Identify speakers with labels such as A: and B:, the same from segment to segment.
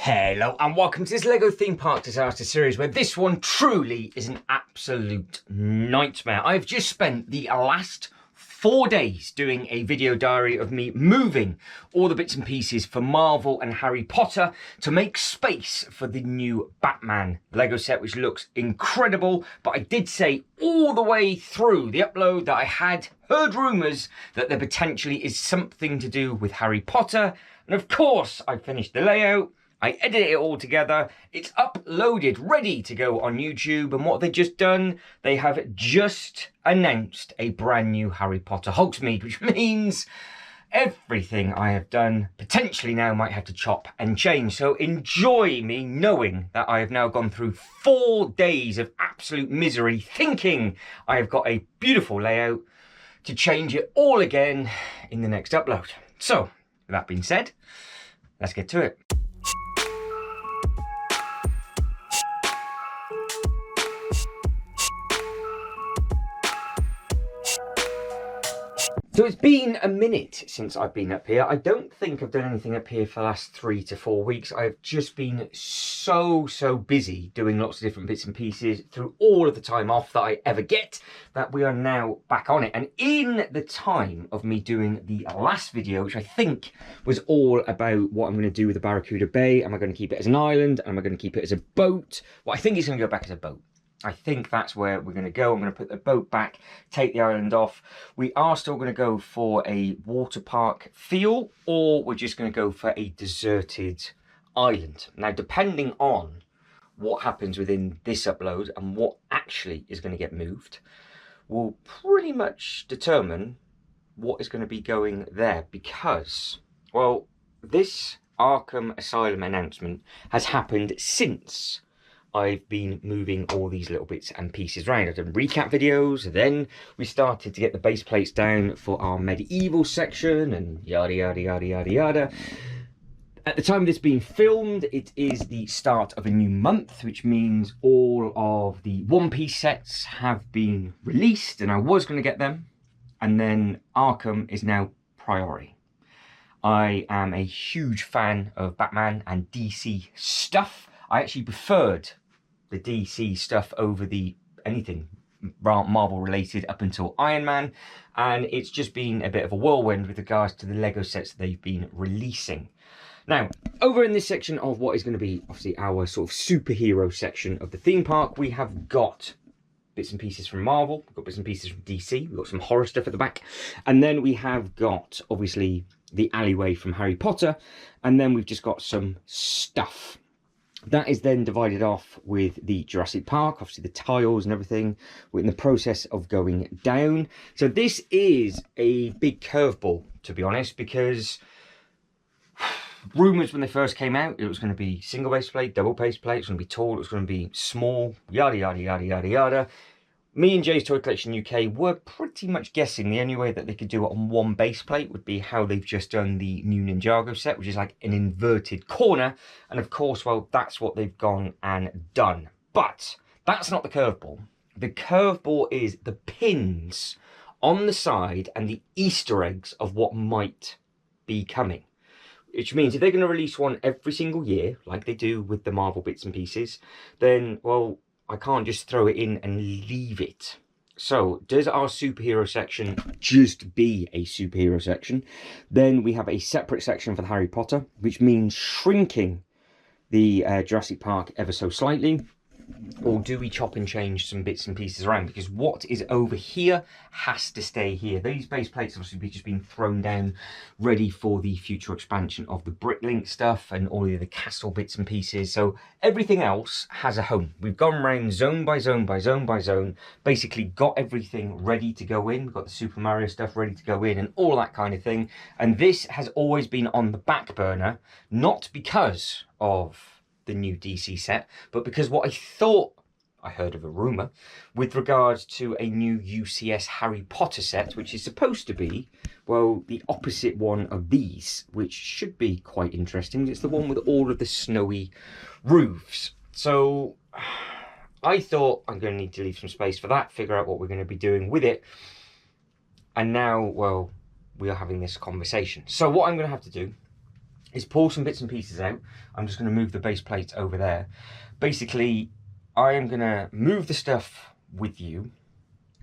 A: Hello and welcome to this LEGO theme park disaster series where this one truly is an absolute nightmare. I've just spent the last 4 days doing a video diary of me moving all the bits and pieces for Marvel and Harry Potter to make space for the new Batman LEGO set, which looks incredible. But I did say all the way through the upload that I had heard rumours that there potentially is something to do with Harry Potter. And of course, I finished the layout. I edited it all together, it's uploaded, ready to go on YouTube, and what they've just done, they have just announced a brand new Harry Potter Hogsmeade, which means everything I have done potentially now might have to chop and change. So enjoy me knowing that I have now gone through 4 days of absolute misery, thinking I have got a beautiful layout to change it all again in the next upload. So, with that being said, let's get to it. So it's been a minute since I've been up here. I don't think I've done anything up here for the last 3 to 4 weeks. I've just been so busy doing lots of different bits and pieces through all of the time off that I ever get that we are now back on it. And in the time of me doing the last video, which I think was all about what I'm going to do with the Barracuda Bay, am I going to keep it as an island? Am I going to keep it as a boat? Well, I think it's going to go back as a boat. I think that's where we're going to go. I'm going to put the boat back, take the island off. We are still going to go for a water park feel, or we're just going to go for a deserted island. Now, depending on what happens within this upload and what actually is going to get moved, will pretty much determine what is going to be going there. Because, well, this Arkham Asylum announcement has happened since I've been moving all these little bits and pieces around. I've done recap videos, then we started to get the base plates down for our medieval section and yada yada yada yada yada. At the time of this being filmed, it is the start of a new month, which means all of the One Piece sets have been released, and I was going to get them, and then Arkham is now priority. I am a huge fan of Batman and DC stuff. I actually preferred the DC stuff over the anything Marvel related up until Iron Man, and it's just been a bit of a whirlwind with regards to the LEGO sets that they've been releasing. Now, over in this section of what is going to be obviously our sort of superhero section of the theme park, we have got bits and pieces from Marvel, we've got bits and pieces from DC, we've got some horror stuff at the back, and then we have got obviously the alleyway from Harry Potter, and then we've just got some stuff. That is then divided off with the Jurassic Park, obviously the tiles and everything. We're in the process of going down. So this is a big curveball, to be honest, because rumours when they first came out, it was going to be single base plate, double base plate, it was going to be tall, it was going to be small, yada, yada, yada, yada, yada. Me and Jay's Toy Collection UK were pretty much guessing the only way that they could do it on one base plate would be how they've just done the new Ninjago set, which is like an inverted corner. And of course, well, that's what they've gone and done. But that's not the curveball. The curveball is the pins on the side and the Easter eggs of what might be coming. Which means if they're going to release one every single year, like they do with the Marvel bits and pieces, then, well, I can't just throw it in and leave it. So, does our superhero section just be a superhero section? Then we have a separate section for the Harry Potter, which means shrinking the Jurassic Park ever so slightly. Or do we chop and change some bits and pieces around? Because what is over here has to stay here. These base plates have obviously just been thrown down, ready for the future expansion of the Bricklink stuff and all the other castle bits and pieces. So everything else has a home. We've gone around zone by zone by zone by zone, basically got everything ready to go in. We've got the Super Mario stuff ready to go in and all that kind of thing. And this has always been on the back burner, not because of the new DC set, but because what I thought I heard of a rumour with regards to a new UCS Harry Potter set, which is supposed to be, well, the opposite one of these, which should be quite interesting. It's the one with all of the snowy roofs. So I thought I'm going to need to leave some space for that, figure out what we're going to be doing with it. And now, well, we are having this conversation. So what I'm going to have to do is pull some bits and pieces out. I'm just going to move the base plate over there. Basically, I am going to move the stuff with you,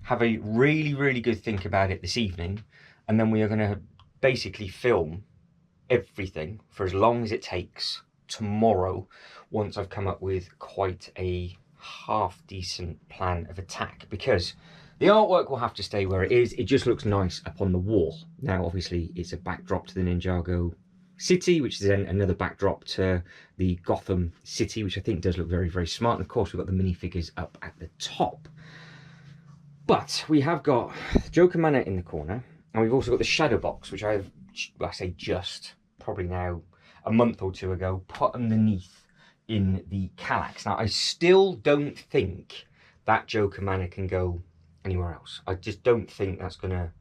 A: have a really, really good think about it this evening, and then we are going to basically film everything for as long as it takes tomorrow, once I've come up with quite a half decent plan of attack, because the artwork will have to stay where it is. It just looks nice up on the wall. Now, obviously, it's a backdrop to the Ninjago city, which is then another backdrop to the Gotham city, which I think does look very, very smart. And of course, we've got the minifigures up at the top. But we have got Joker Manor in the corner, and we've also got the shadow box, which I say just, probably now a month or two ago, put underneath in the Kallax. Now, I still don't think that Joker Manor can go anywhere else. I just don't think that's gonna,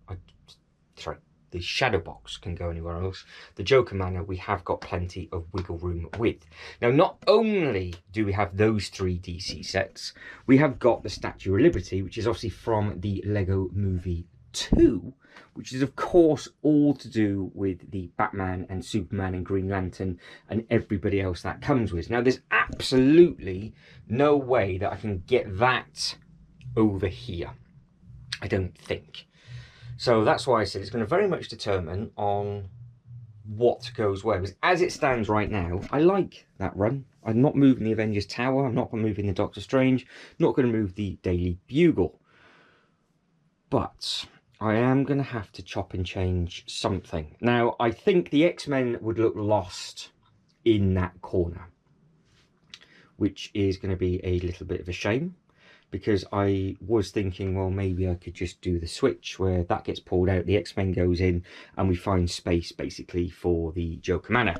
A: sorry, the shadow box can go anywhere else. The Joker Manor, we have got plenty of wiggle room with. Now, not only do we have those 3 DC sets, we have got the Statue of Liberty, which is obviously from the Lego Movie 2, which is of course all to do with the Batman and Superman and Green Lantern and everybody else that comes with. Now, there's absolutely no way that I can get that over here, I don't think. So that's why I said it's going to very much determine on what goes where. Because as it stands right now, I like that run. I'm not moving the Avengers Tower. I'm not moving the Doctor Strange. Not going to move the Daily Bugle. But I am going to have to chop and change something. Now, I think the X-Men would look lost in that corner, which is going to be a little bit of a shame, because I was thinking, well, maybe I could just do the switch where that gets pulled out, the X-Men goes in, and we find space basically for the Joker Manor.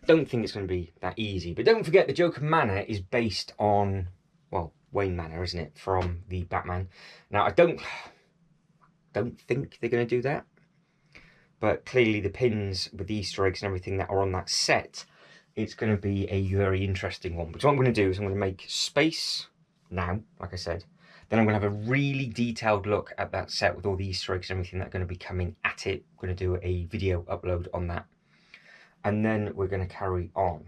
A: Don't think it's going to be that easy. But don't forget, the Joker Manor is based on, well, Wayne Manor, isn't it, from the Batman. Now, I don't think they're going to do that, but clearly the pins with the Easter eggs and everything that are on that set, it's going to be a very interesting one. But what I'm going to do is I'm going to make space now, like I said, then I'm going to have a really detailed look at that set with all the Easter eggs and everything that are going to be coming at it. I'm going to do a video upload on that, and then we're going to carry on.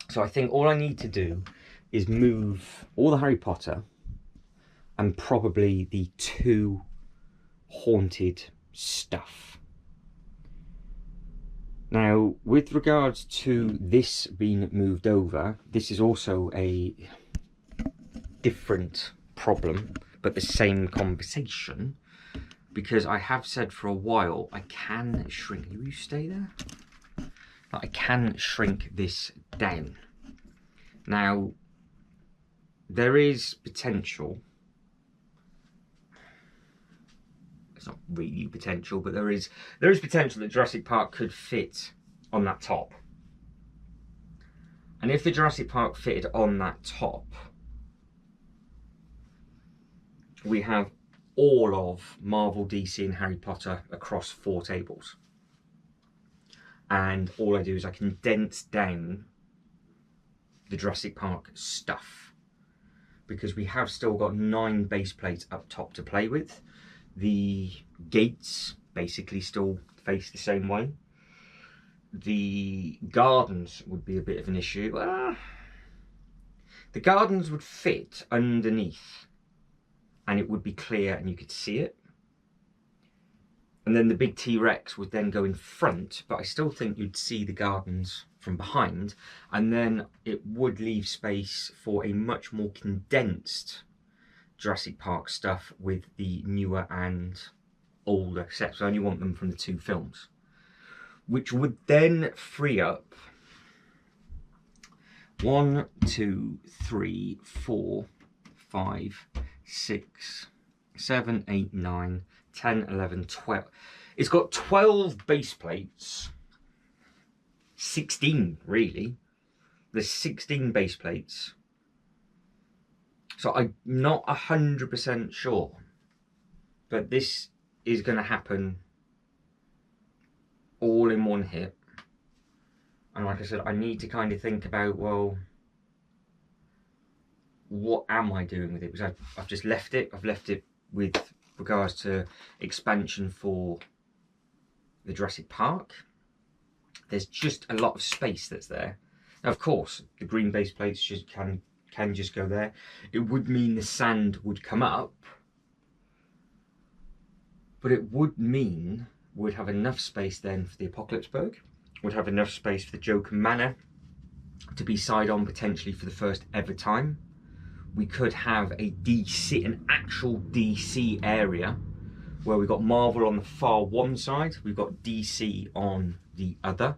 A: So I think all I need to do is move all the Harry Potter and probably the 2 haunted stuff. Now, with regards to this being moved over, this is also a different problem, but the same conversation, because I have said for a while I can shrink. Will you stay there? I can shrink this down. Now, there is potential. It's not really potential, but there is potential that Jurassic Park could fit on that top. And if the Jurassic Park fitted on that top, we have all of Marvel, DC and Harry Potter across 4 tables. And all I do is I condense down the Jurassic Park stuff, because we have still got 9 base plates up top to play with. The gates basically still face the same way. The gardens would be a bit of an issue. The gardens would fit underneath, and it would be clear and you could see it. And then the big T-Rex would then go in front, but I still think you'd see the gardens from behind, and then it would leave space for a much more condensed Jurassic Park stuff with the newer and older sets. I only want them from the 2 films, which would then free up 1, 2, 3, 4, 5, 6, 7, 8, 9, 10, 11, 12. It's got 12 base plates. 16, really. There's 16 base plates. So I'm not 100% sure, but this is going to happen all in one hit. And like I said, I need to kind of think about, well, what am I doing with it? Because I've just left it. I've left it with regards to expansion for the Jurassic Park. there's just a lot of space that's there. Now, of course, the green base plates just can just go there. It would mean the sand would come up, but it would mean we'd have enough space then for the Apocalypseburg, would have enough space for the Joker Manor to be side on potentially for the first ever time. We could have a DC, an actual DC area where we've got Marvel on the far one side, we've got DC on the other,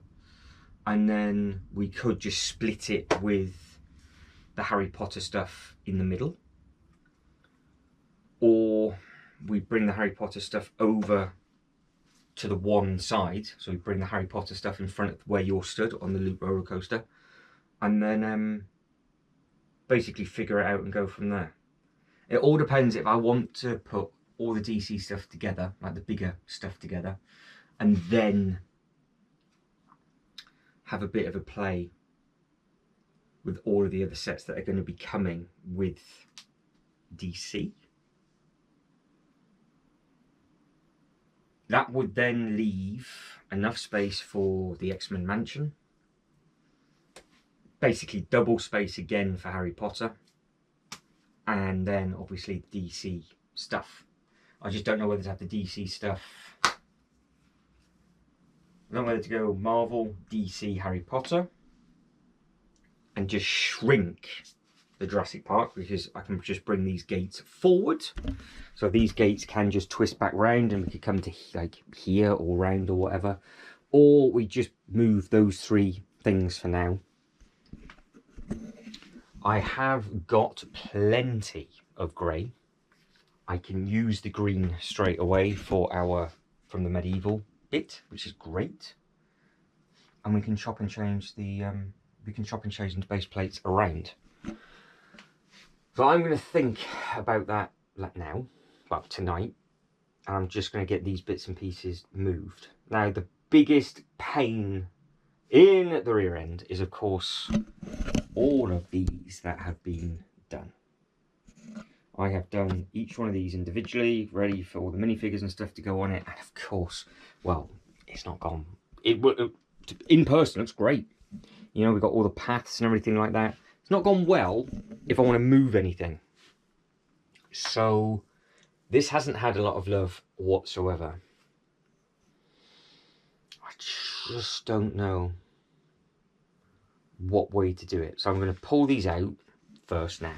A: and then we could just split it with the Harry Potter stuff in the middle, or we bring the Harry Potter stuff over to the one side, so we bring the Harry Potter stuff in front of where you're stood on the loop roller coaster, and then basically figure it out and go from there. It all depends if I want to put all the DC stuff together, like the bigger stuff together, and then have a bit of a play with all of the other sets that are going to be coming with DC. That would then leave enough space for the X-Men Mansion. Basically double space again for Harry Potter. And then obviously DC stuff. I just don't know whether to have the DC stuff. I don't know whether to go Marvel, DC, Harry Potter. And just shrink the Jurassic Park, because I can just bring these gates forward. So these gates can just twist back round and we could come to like here or round or whatever. Or we just move those three things for now. I have got plenty of grey. I can use the green straight away for our, from the medieval bit, which is great. And we can chop and change the, the base plates around. So I'm going to think about that like now, well tonight, and I'm just going to get these bits and pieces moved. Now the biggest pain in the rear end is of course all of these that have been done. I have done each one of these individually, ready for all the minifigures and stuff to go on it, and of course, well, it's not gone. It in person looks great. You know, we've got all the paths and everything like that. It's not gone well if I want to move anything. So this hasn't had a lot of love whatsoever. I just don't know what way to do it. So I'm going to pull these out first now.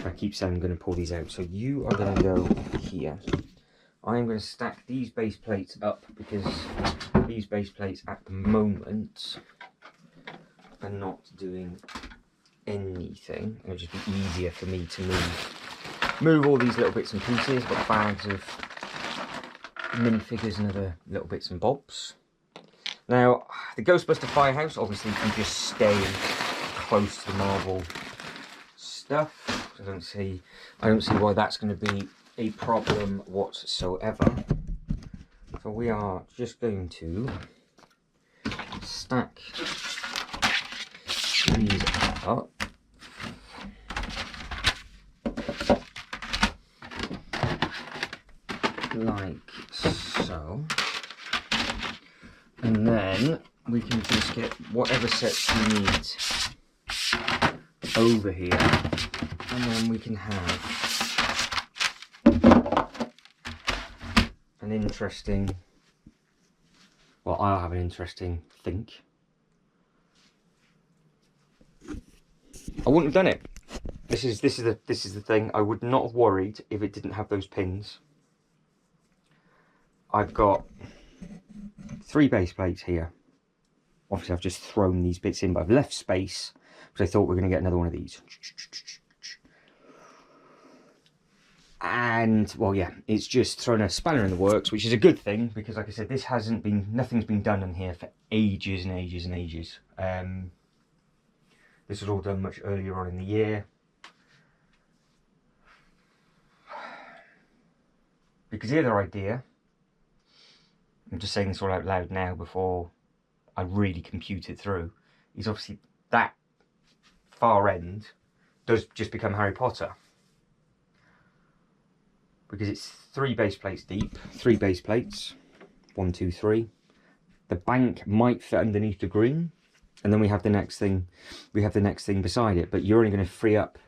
A: I keep saying I'm going to pull these out. So you are going to go here. I'm going to stack these base plates up because these base plates at the moment are not doing anything. It'll just be easier for me to move all these little bits and pieces. Got bags of minifigures and other little bits and bobs. Now the Ghostbuster Firehouse obviously can just stay close to the Marvel stuff. I don't see why that's going to be a problem whatsoever. So we are just going to stack these up. Like so. And then we can just get whatever sets we need over here. And then we can have an interesting, well, I'll have an interesting think. I wouldn't have done it. This is the thing. I would not have worried if it didn't have those pins. I've got 3 base plates here. Obviously I've just thrown these bits in, but I've left space because I thought we were going to get another one of these. And well, yeah, it's just thrown a spanner in the works, which is a good thing because, like I said, this hasn't been, nothing's been done in here for ages and ages and ages. This was all done much earlier on in the year. Because the other idea, I'm just saying this all out loud now before I really compute it through, is obviously that far end does just become Harry Potter. Because it's 3 base plates deep, 3 base plates, 1, 2, 3. the bank might fit underneath the green, and then we have the next thing. We have the next thing beside it. But you're only going to free up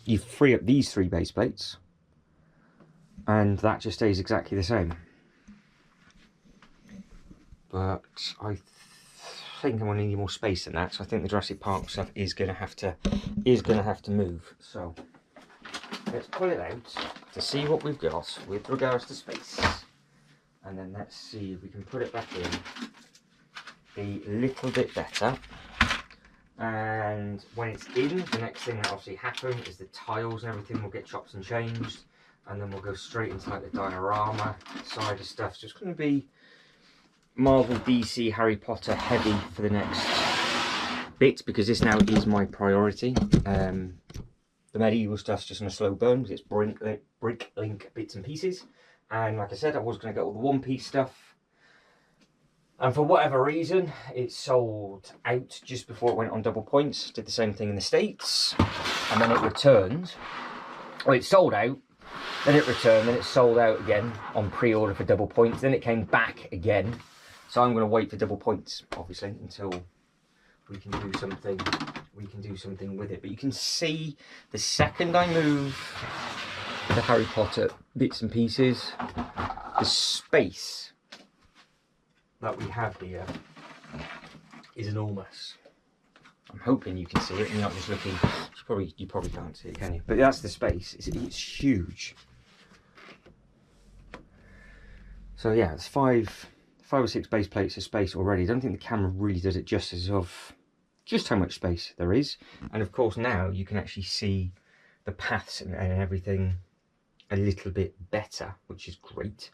A: these 3 base plates, and that just stays exactly the same. But I think I'm going to need more space than that, so I think the Jurassic Park stuff is going to have to move. So let's pull it out to see what we've got with regards to space, and then let's see if we can put it back in a little bit better. And when it's in, the next thing that obviously happens is the tiles and everything will get chopped and changed, and then we'll go straight into like the diorama side of stuff. So it's going to be Marvel, DC, Harry Potter heavy for the next bit, because this now is my priority. The medieval stuff's just on a slow burn because it's brick link bits and pieces, and like I said, I was going to get all the One Piece stuff, and for whatever reason it sold out just before it went on double points. Did the same thing in the States, and then it returned. Well, it sold out, then it returned, then it sold out again on pre-order for double points, then it came back again. So I'm going to wait for double points, obviously, until we can do something. We can do something with it. But you can see the second I move the Harry Potter bits and pieces, the space that we have here is enormous. I'm hoping you can see it. You're not just looking. You probably can't see it, can you? But that's the space. It's huge. So yeah, it's 5 or 6 base plates of space already. I don't think the camera really does it justice of just how much space there is. And of course now you can actually see the paths and everything a little bit better, which is great.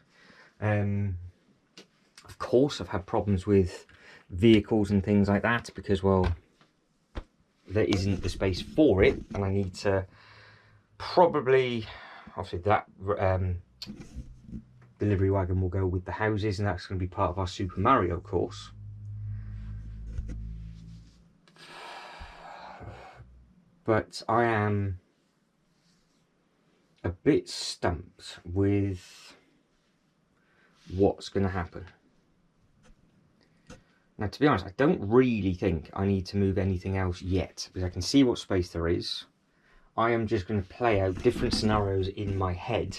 A: Of course I've had problems with vehicles and things like that because, well, there isn't the space for it, and I need to probably, obviously that delivery wagon will go with the houses, and that's going to be part of our Super Mario course. But I am a bit stumped with what's going to happen. Now, to be honest, I don't really think I need to move anything else yet, because I can see what space there is. I am just going to play out different scenarios in my head,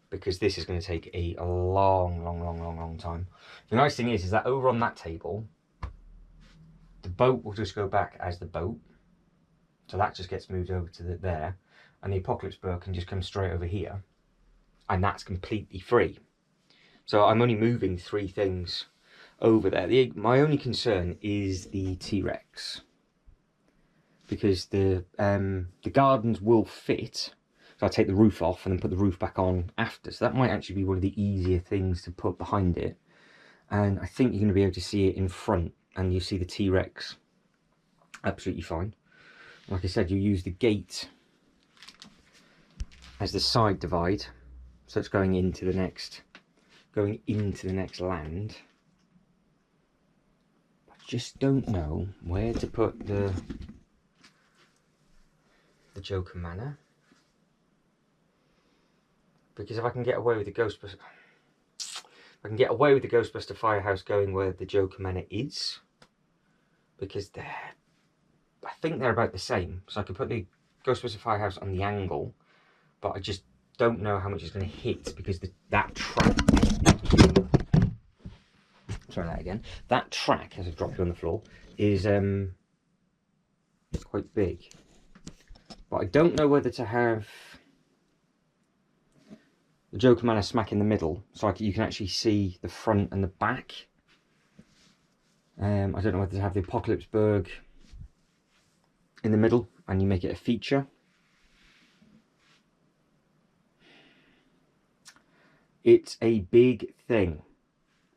A: because this is going to take a long time. The nice thing is that over on that table, the boat will just go back as the boat. So that just gets moved over to there, and the Apocalypse Bird can just come straight over here, and that's completely free. So I'm only moving 3 things over there. My only concern is the T-Rex, because the gardens will fit. So I'll take the roof off and then put the roof back on after. So that might actually be one of the easier things to put behind it. And I think you're going to be able to see it in front, and you see the T-Rex absolutely fine. Like I said, you use the gate as the side divide, so it's going into the next land. I just don't know where to put the Joker Manor, because if I can get away with the Ghostbuster, Firehouse going where the Joker Manor is, because I think they're about the same. So I could put the Ghostbuster Firehouse on the angle, but I just don't know how much it's going to hit, because that track. Try that again. That track, as I've dropped it on the floor, is quite big. But I don't know whether to have the Joker Manor smack in the middle, so you can actually see the front and the back. I don't know whether to have the Apocalypse Berg in the middle and you make it a feature. It's a big thing.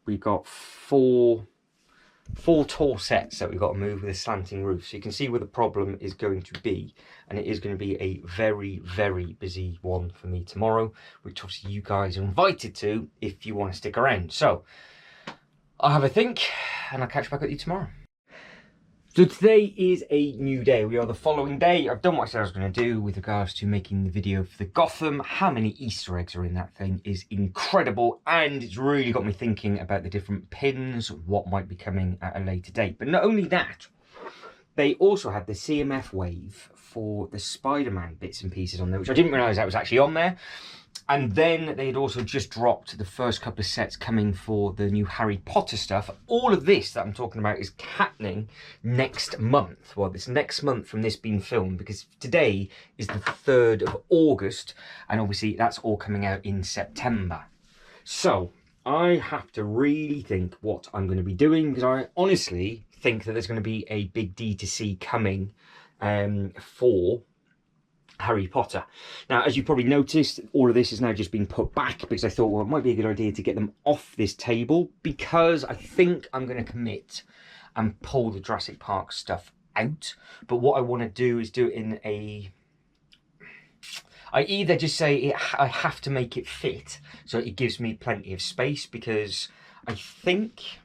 A: We've got four tall sets that we've got to move with a slanting roof, so you can see where the problem is going to be, and it is going to be a very busy one for me tomorrow, which obviously you guys are invited to if you want to stick around. So I'll have a think and I'll catch back with you tomorrow. So today is a new day. We are the following day. I've done what I said I was going to do with regards to making the video for the Gotham. How many Easter eggs are in that thing is incredible, and it's really got me thinking about the different pins, what might be coming at a later date. But not only that, they also had the CMF wave for the Spider-Man bits and pieces on there, which I didn't realise that was actually on there. And then they had also just dropped the first couple of sets coming for the new Harry Potter stuff. All of this that I'm talking about is happening next month. Well, this next month from this being filmed, because today is the 3rd of August, and obviously that's all coming out in September. So I have to really think what I'm going to be doing, because I honestly think that there's going to be a big D2C coming for Harry Potter. Now, as you probably noticed, all of this has now just been put back because I thought, well, it might be a good idea to get them off this table, because I think I'm going to commit and pull the Jurassic Park stuff out. But what I want to do is do it in a... I either just say I have to make it fit so it gives me plenty of space, because I think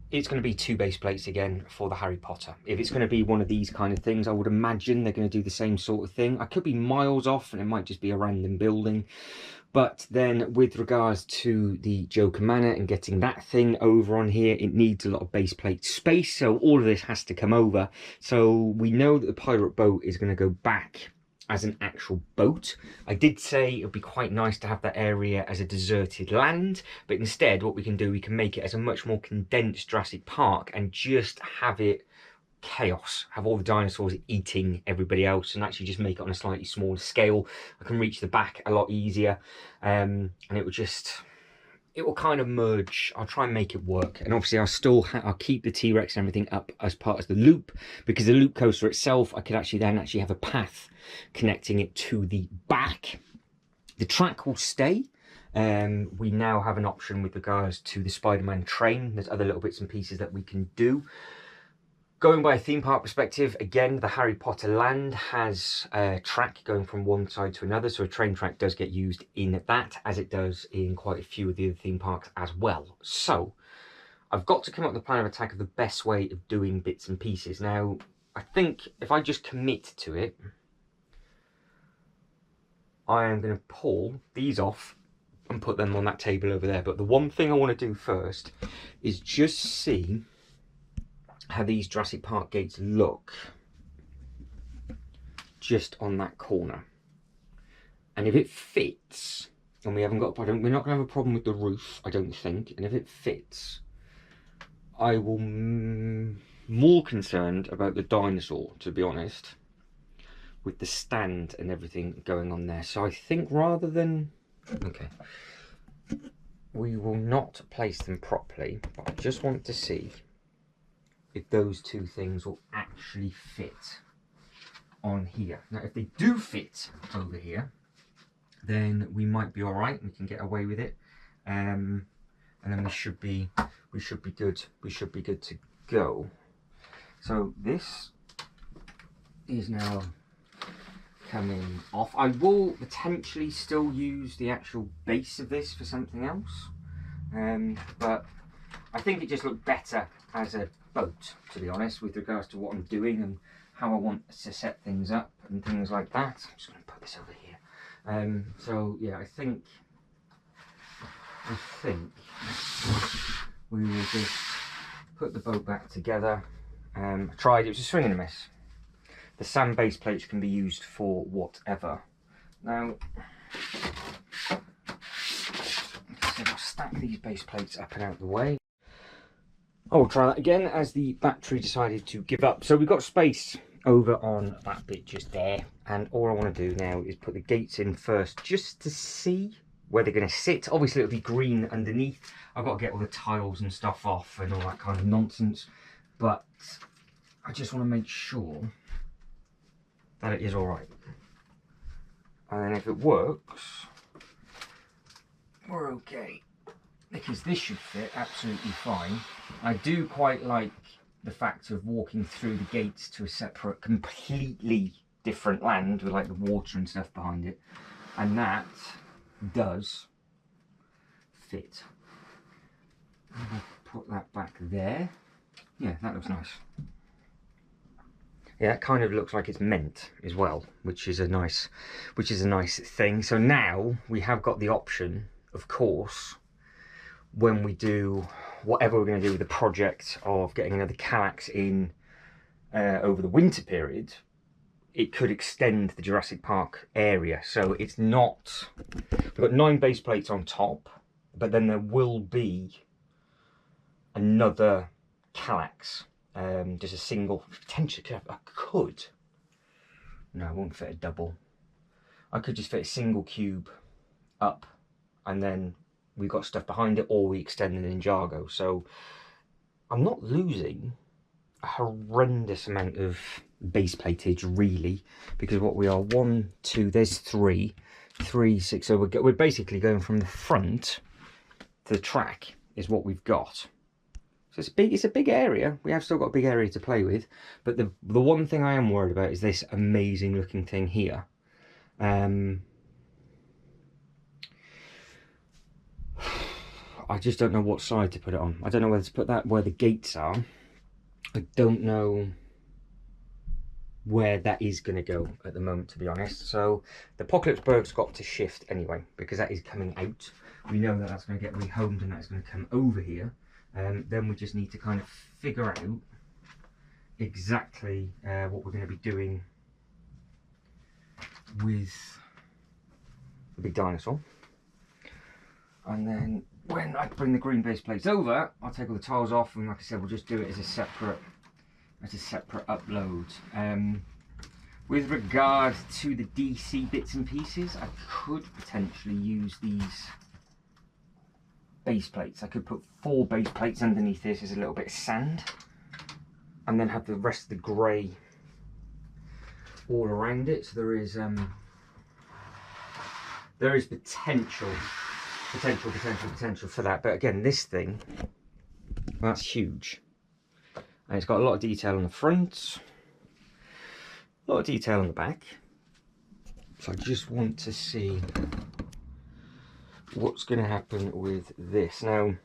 A: it's going to be 2 base plates again for the Harry Potter. If it's going to be one of these kind of things, I would imagine they're going to do the same sort of thing. I could be miles off and it might just be a random building. But then with regards to the Joker Manor and getting that thing over on here, it needs a lot of base plate space. So all of this has to come over. So we know that the pirate boat is going to go back as an actual boat. I did say it would be quite nice to have that area as a deserted land, but instead what we can do, we can make it as a much more condensed Jurassic Park and just have it chaos, have all the dinosaurs eating everybody else, and actually just make it on a slightly smaller scale. I can reach the back a lot easier, and it will just... it will kind of merge. I'll try and make it work, and obviously I'll keep the T-Rex and everything up as part of the loop, because the loop coaster itself, I could actually have a path connecting it to the back. The track will stay. We now have an option with regards to the Spider-Man train. There's other little bits and pieces that we can do. Going by a theme park perspective, again, the Harry Potter land has a track going from one side to another, so a train track does get used in that, as it does in quite a few of the other theme parks as well. So I've got to come up with a plan of attack of the best way of doing bits and pieces. Now, I think if I just commit to it, I am going to pull these off and put them on that table over there. But the one thing I want to do first is just see how these Jurassic Park gates look just on that corner. And if it fits, and we're not going to have a problem with the roof, I don't think, and if it fits, I will more concerned about the dinosaur, to be honest, with the stand and everything going on there. So I think rather than... okay, we will not place them properly, but I just want to see if those two things will actually fit on here. Now, if they do fit over here, then we might be all right. We can get away with it, and then we should be good. We should be good to go. So this is now coming off. I will potentially still use the actual base of this for something else, but I think it just looked better as a boat, to be honest, with regards to what I'm doing and how I want to set things up and things like that. I'm just going to put this over here. So yeah, I think we will just put the boat back together. I tried, it was a swing and a miss. The sand base plates can be used for whatever. Now, I'll stack these base plates up and out of the way. I will try that again as the battery decided to give up. So we've got space over on that bit just there, and all I want to do now is put the gates in first just to see where they're going to sit. Obviously it'll be green underneath. I've got to get all the tiles and stuff off and all that kind of nonsense, but I just want to make sure that it is all right. And then if it works, we're okay, because this should fit absolutely fine. I do quite like the fact of walking through the gates to a separate, completely different land with like the water and stuff behind it, and that does fit. I'll put that back there. Yeah, that looks nice. Yeah, it kind of looks like it's meant as well, which is a nice thing. So now we have got the option, of course, when we do whatever we're going to do with the project of getting another Kallax in over the winter period, it could extend the Jurassic Park area. So it's not, we've got 9 base plates on top, but then there will be another Kallax, just a single, potentially I could, no, I won't fit a double. I could just fit a single cube up, and then we've got stuff behind it, or we extend the Ninjago. So I'm not losing a horrendous amount of base platage really, because what we are 1, 2, there's 3, 6. So we're basically going from the front to the track is what we've got. So it's big. It's a big area. We have still got a big area to play with. But the one thing I am worried about is this amazing looking thing here. I just don't know what side to put it on. I don't know whether to put that where the gates are. I don't know where that is going to go at the moment, to be honest. So the Apocalypseburg's got to shift anyway, because that is coming out. We know that that's going to get rehomed and that's going to come over here. Then we just need to kind of figure out exactly what we're going to be doing with the big dinosaur. And then when I bring the green base plates over, I'll take all the tiles off, and like I said, we'll just do it as a separate upload. With regard to the DC bits and pieces, I could potentially use these base plates. I could put 4 base plates underneath this as a little bit of sand, and then have the rest of the grey all around it. So there is potential for that. But again, this thing, that's huge, and it's got a lot of detail on the front, a lot of detail on the back. So I just want to see what's going to happen with this. Now,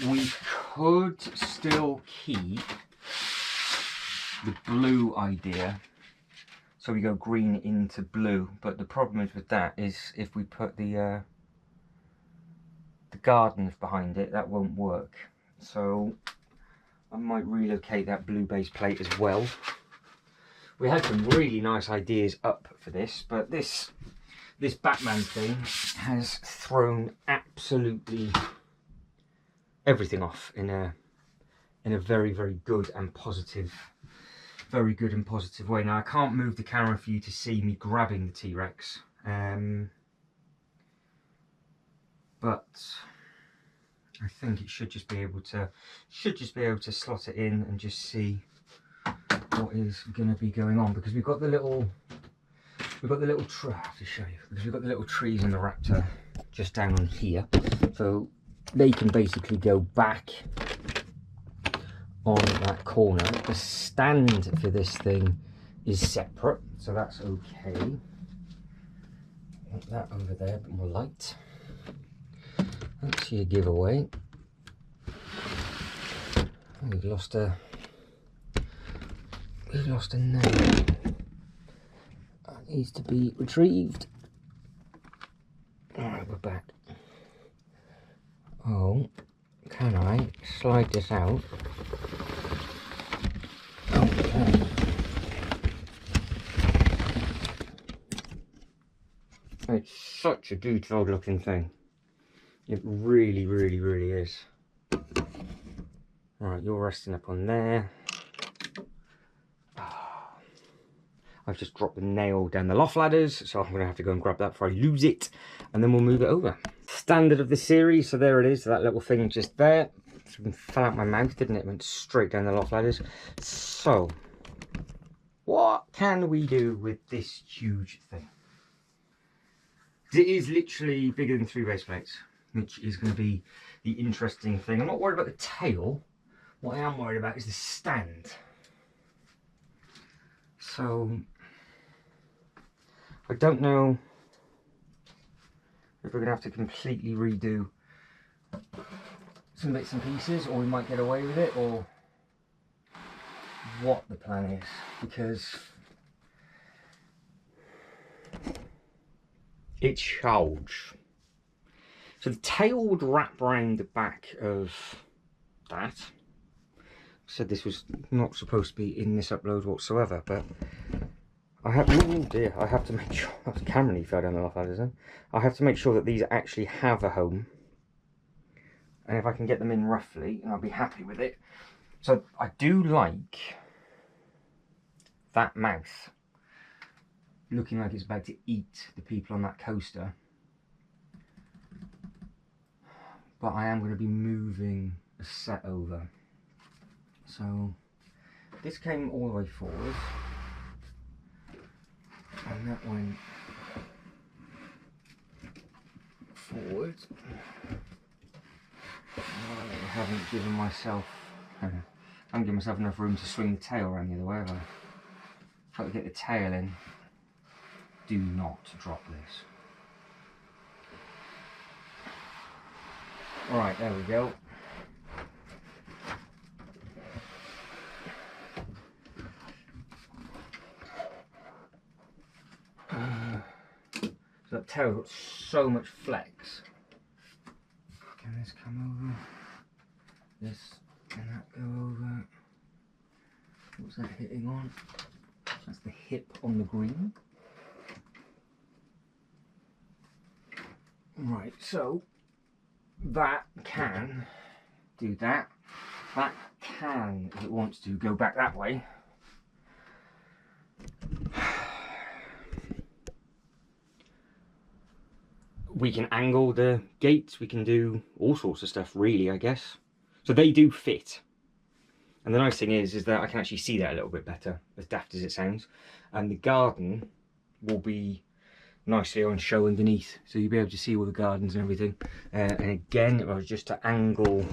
A: we could still keep the blue idea, so we go green into blue, but the problem is with that is if we put the gardens behind it, that won't work. So I might relocate that blue base plate as well. We had some really nice ideas up for this, but this Batman thing has thrown absolutely everything off in a very, very good and positive way. Now I can't move the camera for you to see me grabbing the T-Rex, but I think it should just be able to slot it in and just see what is going to be going on, because we've got the little tree. I have to show you, because we've got the little trees in the Raptor just down on here, so they can basically go back on that corner. The stand for this thing is separate, so that's okay. Put that over there, a bit more light. That's your giveaway. We've lost a nail. That needs to be retrieved. Alright, we're back. Oh, can I slide this out? Okay. It's such a detailed looking thing. It really, really, really is. Alright, you're resting up on there. I've just dropped the nail down the loft ladders, so I'm going to have to go and grab that before I lose it, and then we'll move it over. Standard of the series, so there it is, that little thing just there. It fell out my mouth, didn't it? It went straight down the loft ladders. So, what can we do with this huge thing? It is literally bigger than 3 base plates, which is going to be the interesting thing. I'm not worried about the tail. What I am worried about is the stand. So, I don't know if we're going to have to completely redo some bits and pieces, or we might get away with it, or what the plan is, because it's huge. So the tail would wrap around the back of that. I said this was not supposed to be in this upload whatsoever, but I have, oh dear, I have to make sure, that's a camera you fell down the off ladders then. I have to make sure that these actually have a home. And if I can get them in roughly, and I'll be happy with it. So I do like that mouth looking like it's about to eat the people on that coaster. But I am going to be moving a set over. So this came all the way forward. And that went forward. I haven't given myself enough room to swing the tail around the other way, have I? If I could get the tail in, do not drop this. Alright, there we go. So that tail's got so much flex. Can this come over? This, can that go over? What's that hitting on? That's the hip on the green. Right, so that can do that. That can, if it wants to, go back that way. We can angle the gates, we can do all sorts of stuff really, I guess. So they do fit. And the nice thing is that I can actually see that a little bit better, as daft as it sounds. And the garden will be nicely on show underneath, so you'll be able to see all the gardens and everything. And again, if I was just to angle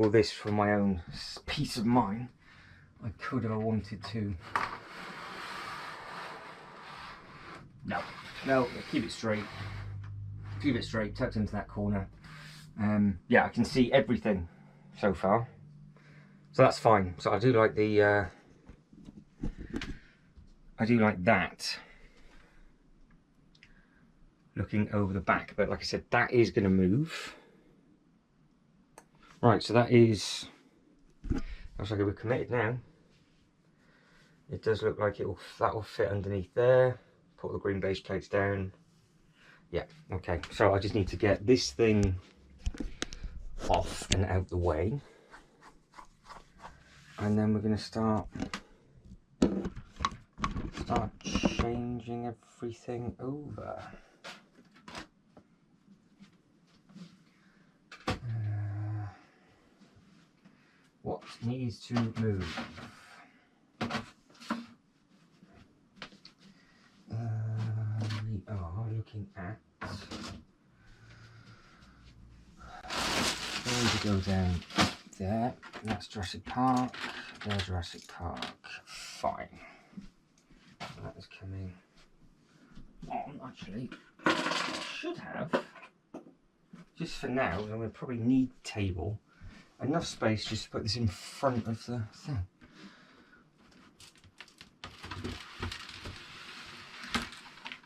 A: this for my own peace of mind, I could have wanted to. No, keep it straight. Keep it straight, tucked into that corner. Yeah, I can see everything so far, so that's fine. So I do like the I do like that looking over the back, but like I said, that is going to move. Right, so that is, looks like we're committed now. It does look like that will fit underneath there. Put the green base plates down. Yeah, okay, so I just need to get this thing off and out the way, and then we're going to start changing everything over. What needs to move? We are looking at, going to go down there. That's Jurassic Park. There's Jurassic Park. Fine. That is coming on. Actually, I should have, just for now, I'm going to probably need the table. Enough space just to put this in front of the thing.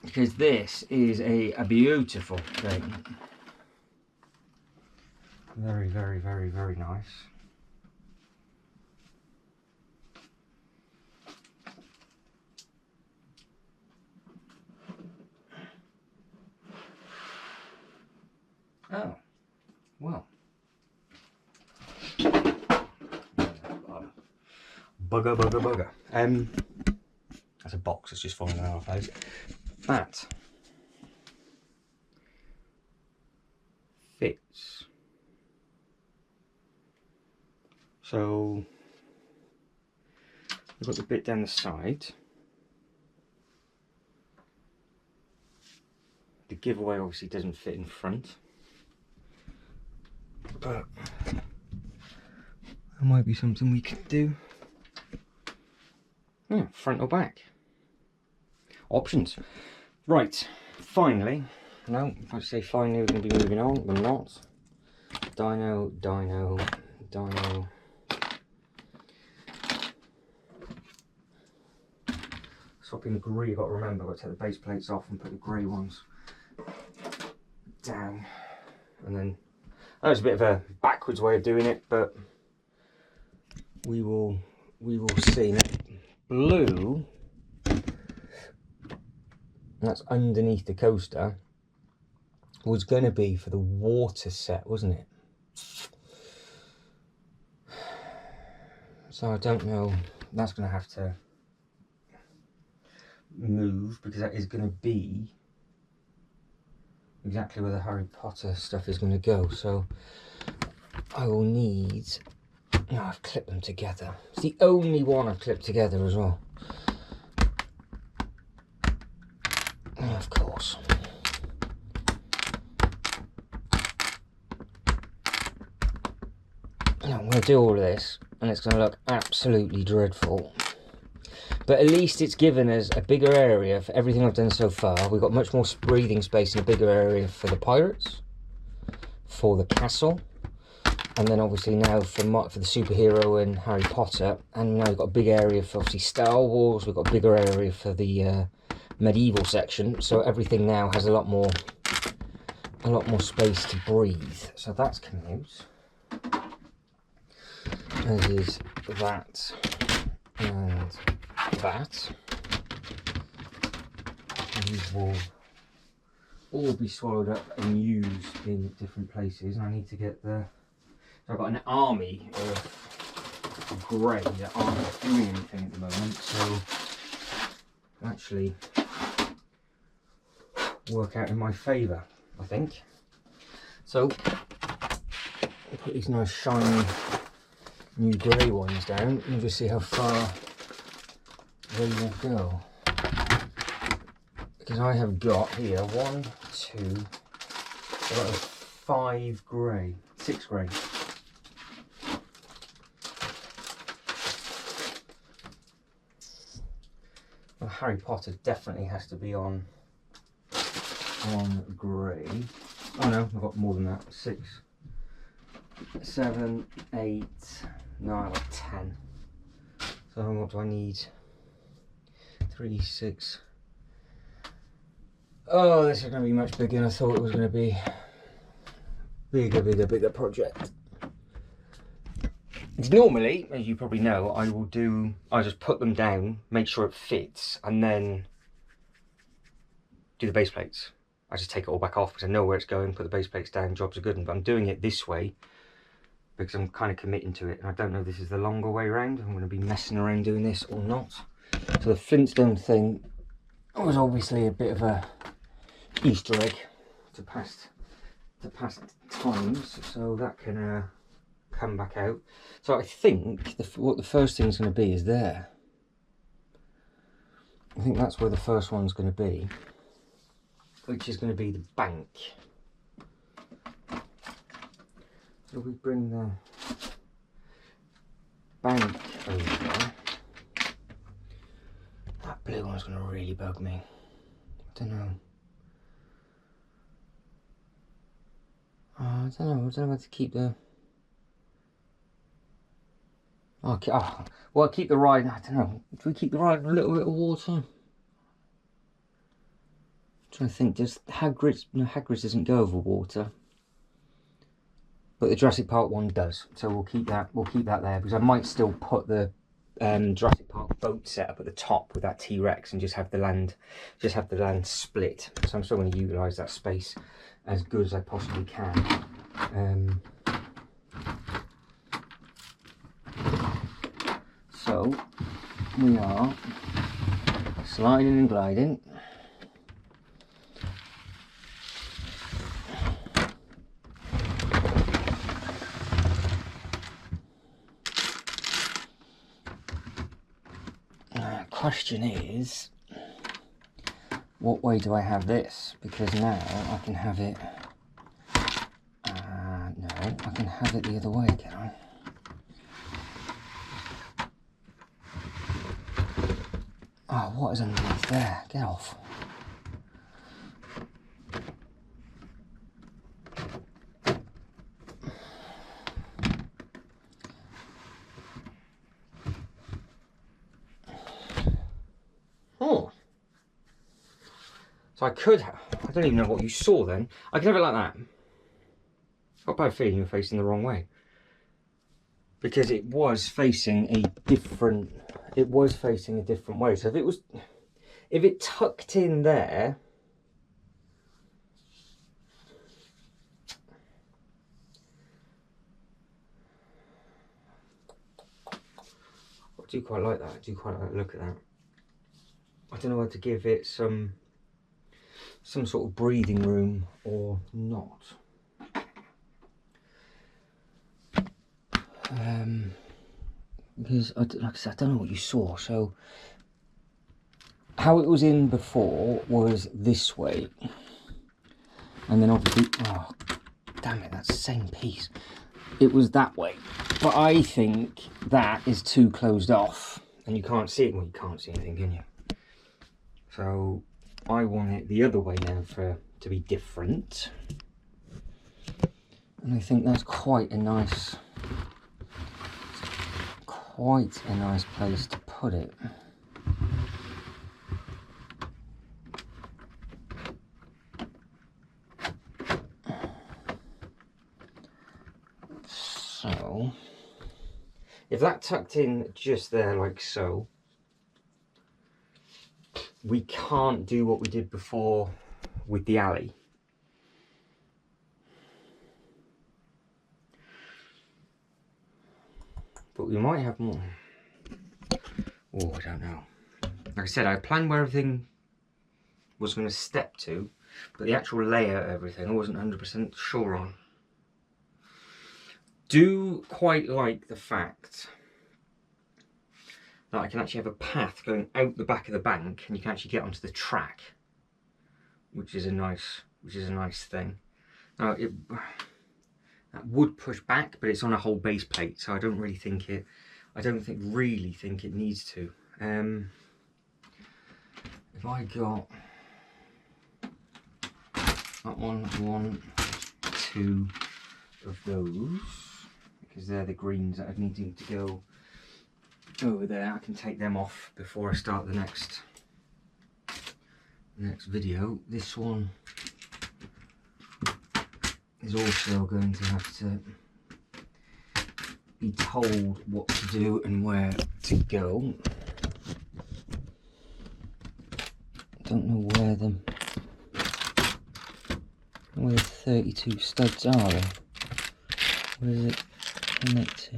A: Because this is a beautiful thing. Very, very, very, very nice. Oh, well. Bugger. That's a box that's just falling out of place. That fits. So we've got the bit down the side. The giveaway obviously doesn't fit in front, but there might be something we could do. Yeah, front or back. Options. Right, finally. No, if I say finally we're going to be moving on, we're not. Dino. swapping the grey. I've got to remember, I've got to take the base plates off and put the grey ones down. And then, that was a bit of a backwards way of doing it, but we will see. Now, blue, that's underneath the coaster, was going to be for the water set, wasn't it? So I don't know, that's going to have to move, because that is going to be exactly where the Harry Potter stuff is going to go. So I will need, no, I've clipped them together. It's the only one I've clipped together as well. And of course. Now I'm going to do all of this, and it's going to look absolutely dreadful. But at least it's given us a bigger area for everything I've done so far. We've got much more breathing space and a bigger area for the pirates, for the castle, and then obviously now for the superhero and Harry Potter. And now we've got a big area for obviously Star Wars. We've got a bigger area for the medieval section. So everything now has a lot more space to breathe. So that's coming out. As is that and that. These will all be swallowed up and used in different places. And I need to get the... So I've got an army of grey that aren't doing anything at the moment. So actually work out in my favour, I think. So I'll put these nice shiny new grey ones down and just see how far they will go. Because I have got here 1, 2, 5 grey, 6 grey. Well, Harry Potter definitely has to be on grey. Oh no, I've got more than that. 6, 7, 8, 9, I've got 10. So what do I need? 3, 6. Oh, this is going to be much bigger than I thought it was going to be. Bigger project. It's normally, as you probably know, I just put them down, make sure it fits, and then do the base plates. I just take it all back off because I know where it's going, put the base plates down, jobs are good. But I'm doing it this way because I'm kind of committing to it, and I don't know if this is the longer way around. I'm going to be messing around doing this or not. So the Flintstone thing was obviously a bit of a Easter egg to past times, so that can come back out. So I think what the first thing is going to be is there. I think that's where the first one's going to be, which is going to be the bank. So we bring the bank over. That blue one's going to really bug me. I don't know. I don't know whether to keep the... Okay, well, keep the ride. I don't know. Do we keep the ride in a little bit of water? I'm trying to think. Does Hagrid's? No, Hagrid's doesn't go over water, but the Jurassic Park one does. So we'll keep that. We'll keep that there because I might still put the Jurassic Park boat set up at the top with that T-Rex and just have the land split. So I'm still going to utilise that space as good as I possibly can. So we are sliding and gliding. Question is, what way do I have this? Because now I can have it. No, I can have it the other way, can I? Oh, what is underneath there? Get off. Oh. So I could have, I don't even know what you saw then. I could have it like that. I've got a bad feeling you're facing the wrong way. Because it was facing a different way. So if it tucked in there, I do quite like that. I do quite like the look at that. I don't know whether to give it some sort of breathing room or not. Because like I said, I don't know what you saw. So how it was in before was this way, and then obviously, oh damn it, that's the same piece. It was that way, but I think that is too closed off, and you can't see it. Well, you can't see anything, can you? So I want it the other way now to be different, and I think that's quite a nice place to put it. So if that tucked in just there like so, we can't do what we did before with the alley. But we might have more. Oh, I don't know. Like I said, I planned where everything was going to step to, but the actual layout of everything I wasn't 100% sure on. Do quite like the fact that I can actually have a path going out the back of the bank, and you can actually get onto the track, which is a nice thing. Now that would push back, but it's on a whole base plate, so I don't really think it needs to. If I got that one, two of those, because they're the greens that I'm needing to go over there, I can take them off before I start the next video. This one is also going to have to be told what to do and where to go. Don't know where the 32 studs are. Where does it connect to?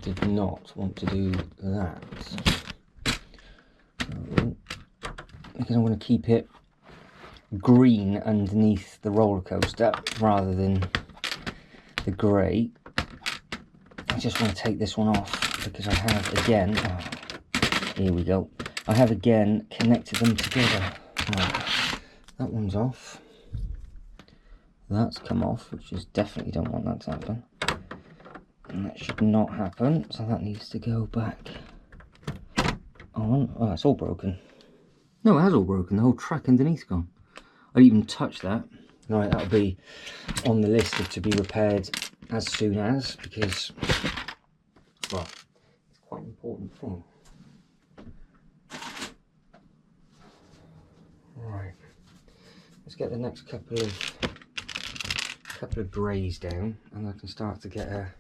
A: Did not want to do that. So, because I want to keep it green underneath the roller coaster rather than the grey. I just want to take this one off because I have again, here we go, I have again connected them together. That one's off, that's come off, which is definitely don't want that to happen, and that should not happen, so that needs to go back on. Oh, it's all broken. No, it has all broken, the whole track underneath's gone. I didn't even touch that. Right, that'll be on the list of to be repaired as soon as, because, well, it's quite an important thing. Right, let's get the next couple of greys down, and I can start to get a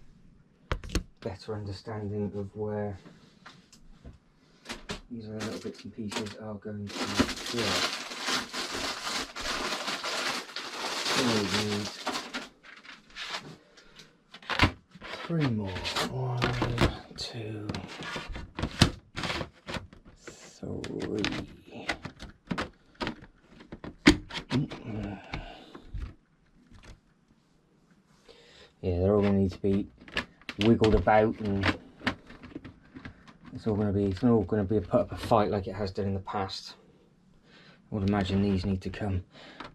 A: better understanding of where these little bits and pieces are going to go. We need 3 more. 1, 2, 3. Yeah, they're all going to need to be wiggled about, and it's all going to be put up a fight like it has done in the past. I would imagine these need to come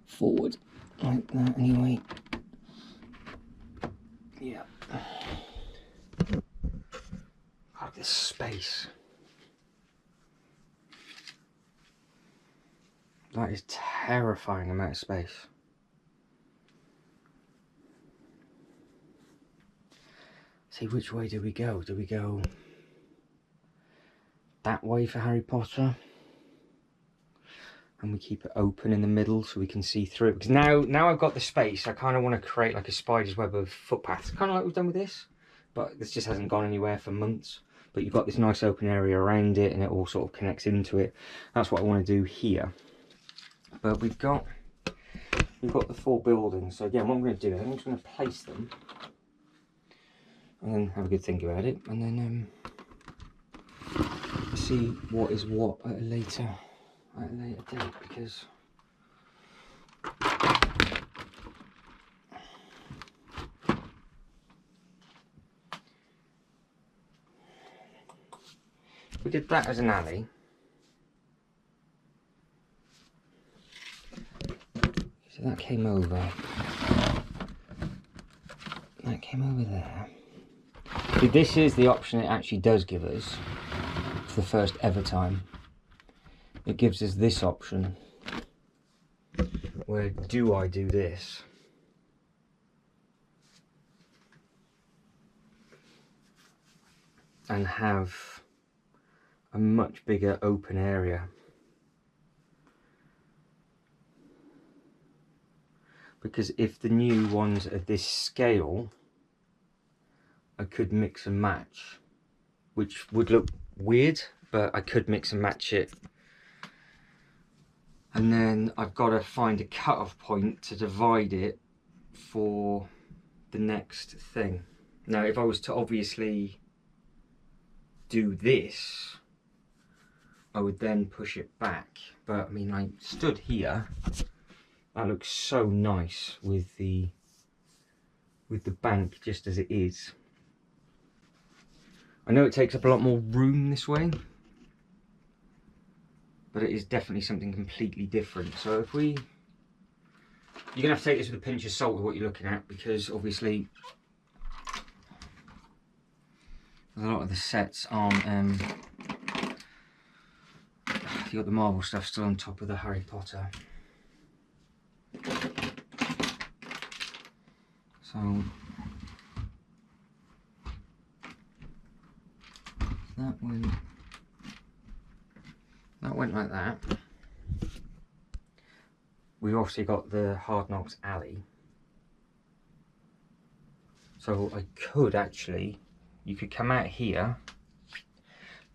A: forward like that anyway. Yeah. God, this space. That is terrifying amount of space. See, which way do we go? Do we go that way for Harry Potter? And we keep it open in the middle so we can see through it. Because now I've got the space, I kind of want to create like a spider's web of footpaths. Kind of like we've done with this. But this just hasn't gone anywhere for months. But you've got this nice open area around it and it all sort of connects into it. That's what I want to do here. But we've got the 4 buildings. So again, what I'm going to do is I'm just going to place them. And then have a good think about it. And then see what is what at a later date, because we did that as an alley. So that came over. That came over there. So this is the option it actually does give us for the first ever time. It gives us this option where do I do this? And have a much bigger open area. Because if the new ones are this scale, I could mix and match, which would look weird, but I could mix and match it. And then I've got to find a cut-off point to divide it for the next thing. Now, if I was to obviously do this, I would then push it back. But I mean, I stood here, that looks so nice with the bank just as it is. I know it takes up a lot more room this way, but it is definitely something completely different. So if you're gonna have to take this with a pinch of salt with what you're looking at, because obviously a lot of the sets aren't, you got the Marvel stuff still on top of the Harry Potter. So that went like that. We've obviously got the Hard Knocks alley. So I could actually, you could come out here,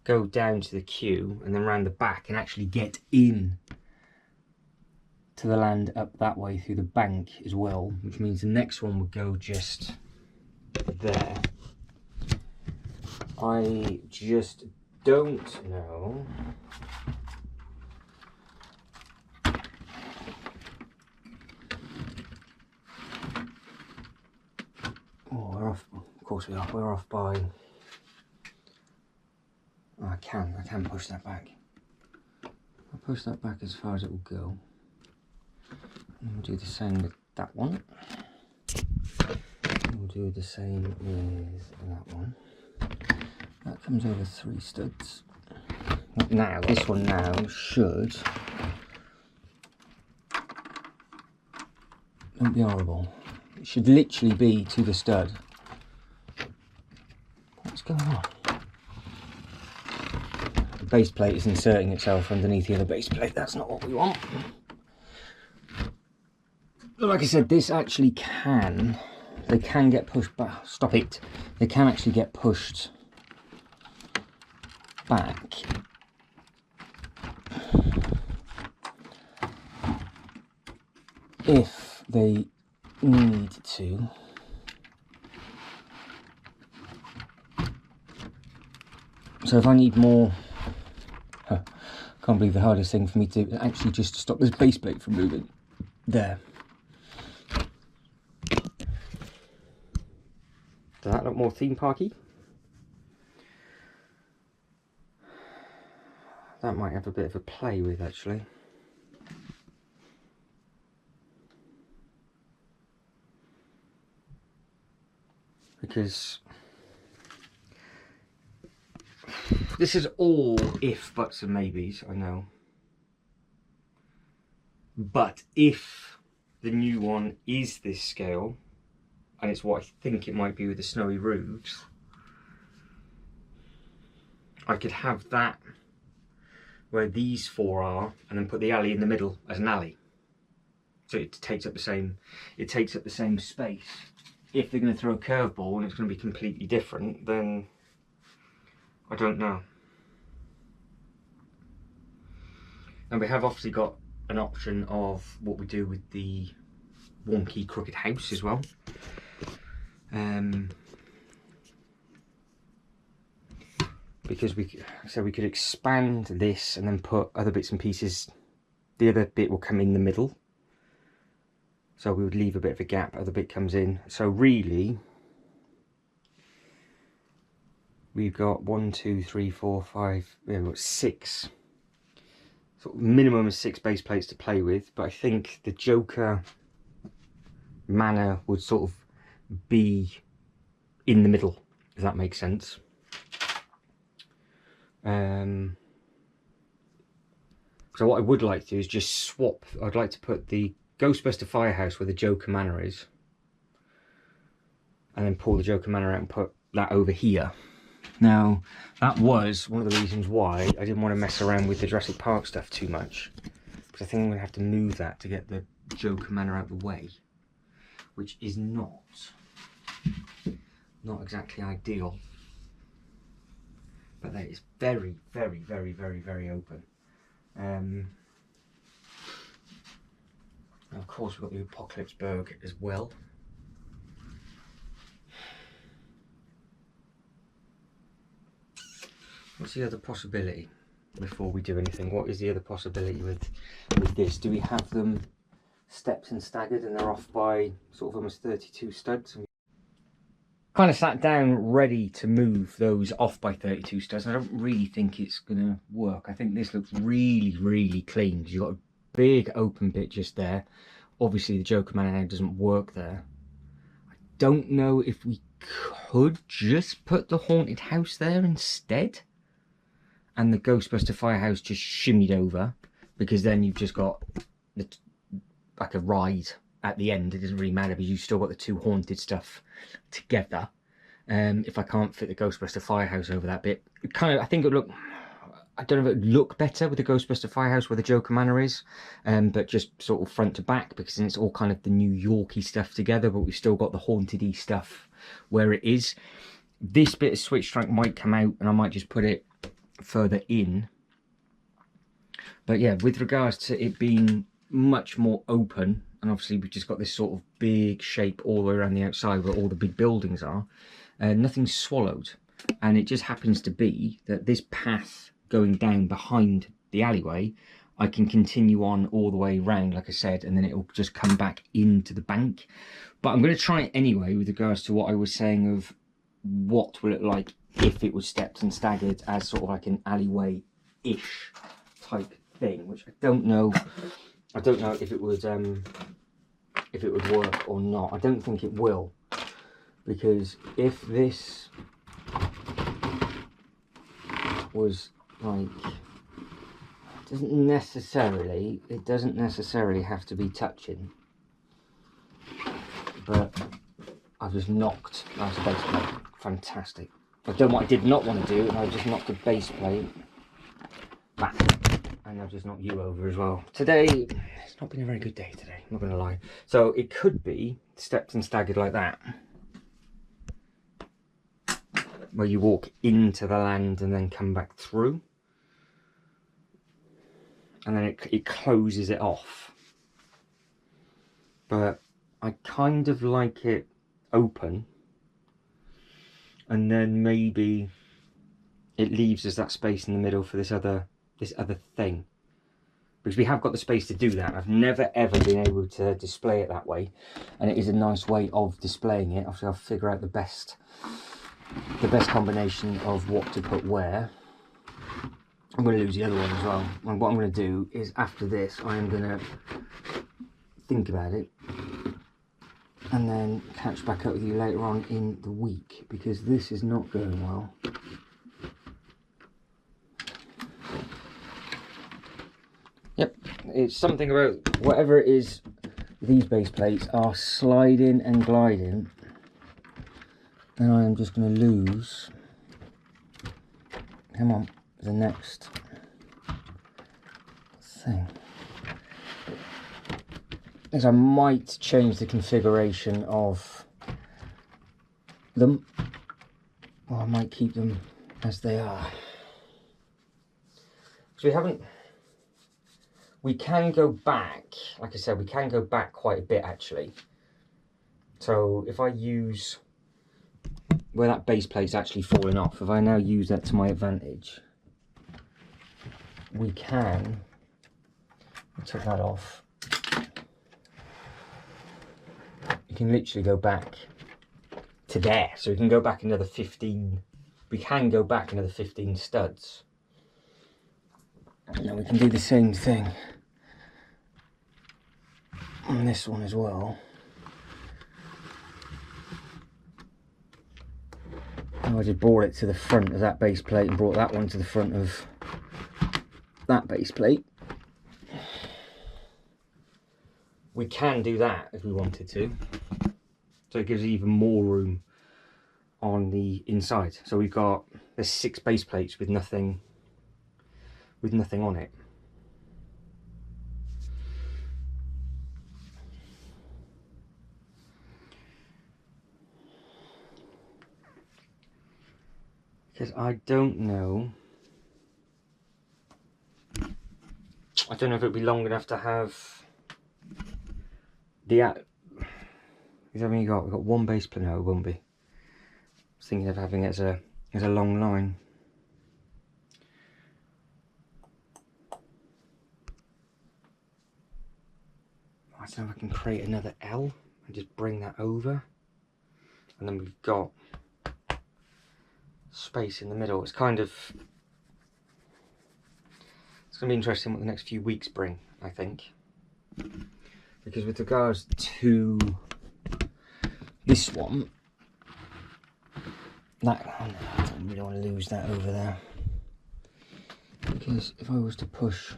A: go down to the queue and then round the back and actually get in to the land up that way through the bank as well, which means the next one would go just there. I just don't know we're off, of course we are, we're off by, oh, I can push that back. I'll push that back as far as it will go. And we'll do the same with that one. We'll do the same with that one. That comes over 3 studs. Now, this one now should, don't be horrible, it should literally be to the stud. What's going on? The base plate is inserting itself underneath the other base plate. That's not what we want. But like I said, this actually can, they can get pushed back. Stop it. They can actually get pushed back if they need to. So if I need more, can't believe the hardest thing for me to do actually just to stop this base plate from moving. There. Does that look more theme parky? That might have a bit of a play with actually. Because this is all if, buts and maybes, I know. But if the new one is this scale, and it's what I think it might be with the snowy roofs, I could have that where these 4 are, and then put the alley in the middle as an alley. So it takes up the same space. If they're going to throw a curveball and it's going to be completely different, then I don't know. And we have obviously got an option of what we do with the wonky crooked house as well. Because we could expand this and then put other bits and pieces. The other bit will come in the middle, so we would leave a bit of a gap. Other bit comes in. So really, we've got 1, 2, 3, 4, 5. We've got 6. Sort of minimum of 6 base plates to play with. But I think the Joker manor would sort of be in the middle, if that makes sense. So what I would like to do is just swap. I'd like to put the Ghostbuster Firehouse where the Joker Manor is, and then pull the Joker Manor out and put that over here. Now, that was one of the reasons why I didn't want to mess around with the Jurassic Park stuff too much, because I think I'm going to have to move that to get the Joker Manor out of the way, which is not exactly ideal. But that is very, very, very, very, very open. And of course, we've got the Apocalypseburg as well. What's the other possibility before we do anything? What is the other possibility with this? Do we have them stepped and staggered and they're off by sort of almost 32 studs? Kind of sat down ready to move those off by 32 studs. I don't really think it's going to work. I think this looks really, really clean because you've got a big open bit just there. Obviously the Joker Manor now doesn't work there. I don't know if we could just put the haunted house there instead and the Ghostbuster Firehouse just shimmied over, because then you've just got like a ride at the end. It doesn't really matter because you've still got the 2 haunted stuff together. If I can't fit the Ghostbuster Firehouse over that bit, I think it would look, I don't know if it would look better with the Ghostbuster Firehouse where the Joker Manor is, but just sort of front to back, because then it's all kind of the New Yorky stuff together, but we've still got the haunted-y stuff where it is. This bit of switch strike might come out and I might just put it further in. But yeah, with regards to it being much more open, and obviously we've just got this sort of big shape all the way around the outside where all the big buildings are, nothing's swallowed. And it just happens to be that this path going down behind the alleyway, I can continue on all the way around, like I said, and then it'll just come back into the bank. But I'm going to try it anyway with regards to what I was saying of what will it look like if it was stepped and staggered as sort of like an alleyway-ish type thing, which I don't know. I don't know if it would work or not. I don't think it will, because if this was like, it doesn't necessarily have to be touching, but I've just knocked, that's a base plate, fantastic. I've done what I did not want to do, and I've just knocked a base plate back. And I've just knocked you over as well. Today, it's not been a very good day today, I'm not going to lie. So it could be stepped and staggered like that, where you walk into the land and then come back through. And then it closes it off. But I kind of like it open. And then maybe it leaves us that space in the middle for this other thing, because we have got the space to do that. I've never ever been able to display it that way, and it is a nice way of displaying it. Obviously I'll figure out the best combination of what to put where. I'm going to lose the other one as well, and what I'm going to do is after this I am going to think about it and then catch back up with you later on in the week, because this is not going well. Yep, it's something about whatever it is, these base plates are sliding and gliding then I am just going to lose, come on, the next thing. Is I might change the configuration of them, or I might keep them as they are. So we can go back, like I said, we can go back quite a bit actually. So if I use where that base plate's actually falling off, if I now use that to my advantage, we can, I took that off, you can literally go back to there. So we can go back another 15, we can go back another 15 studs. And then we can do the same thing on this one as well. I just brought it to the front of that base plate and brought that one to the front of that base plate. We can do that if we wanted to. So it gives even more room on the inside. So there's 6 base plates with nothing on it. Because I don't know if it'd be long enough to have the is that we've got one base plate. No, it won't be. I was thinking of having it as a long line. I don't know if I can create another L and just bring that over, and then we've got space in the middle. It's going to be interesting what the next few weeks bring, I think, because with regards to this one, I don't really want to lose that over there, because if I was to push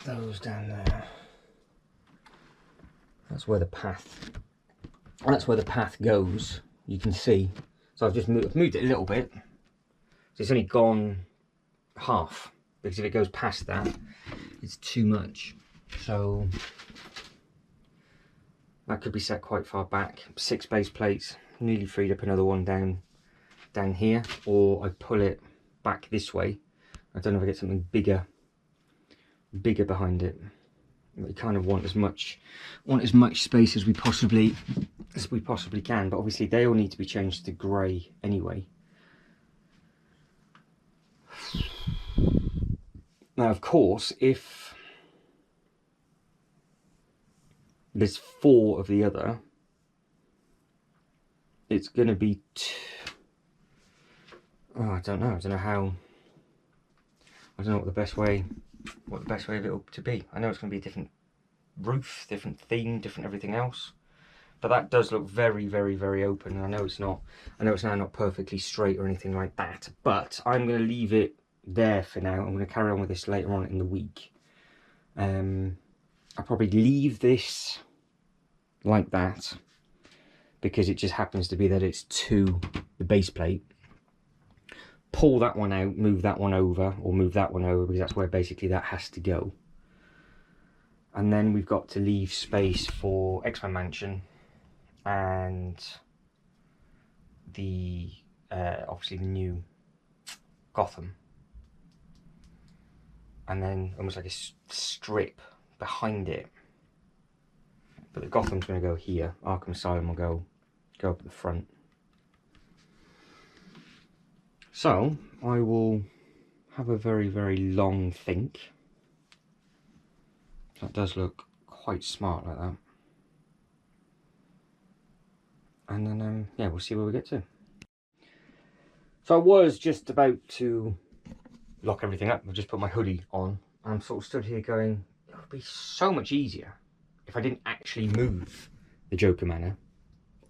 A: those down there, that's where the path goes, you can see. So I've just moved it a little bit, so it's only gone half, because if it goes past that, it's too much. So that could be set quite far back. 6 base plates, nearly freed up another one down here, or I pull it back this way. I don't know if I get something bigger behind it. We kind of want as much space as we possibly can, but obviously they all need to be changed to grey anyway. Now, of course, if there's 4 of the other, it's going to be I don't know what the best way of it to be. I know it's going to be a different roof, different theme, different everything else, but that does look very, very, very open. And I know it's now not perfectly straight or anything like that, but I'm going to leave it there for now. I'm going to carry on with this later on in the week. I'll probably leave this like that because it just happens to be that it's to the base plate. Pull that one out, move that one over, or move that one over, because that's where basically that has to go. And then we've got to leave space for X-Men Mansion and the obviously the new Gotham, and then almost like a strip behind it. But the Gotham's going to go here. Arkham Asylum will go up at the front. So I will have a very, very long think. That does look quite smart like that. And then yeah, we'll see where we get to. So I was just about to lock everything up. I've just put my hoodie on, and I'm sort of stood here going, it would be so much easier if I didn't actually move the Joker Manor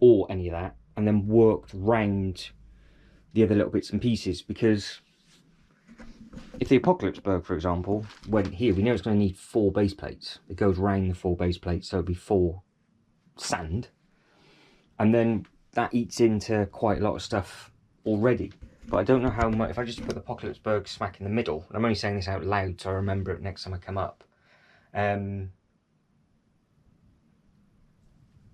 A: or any of that, and then worked round the other little bits and pieces, because if the Apocalypseburg, for example, went here, we know it's going to need 4 base plates. It goes round the 4 base plates, so it'd be 4 sand. And then that eats into quite a lot of stuff already. But I don't know how much, if I just put the Apocalypseburg smack in the middle, and I'm only saying this out loud so I remember it next time I come up,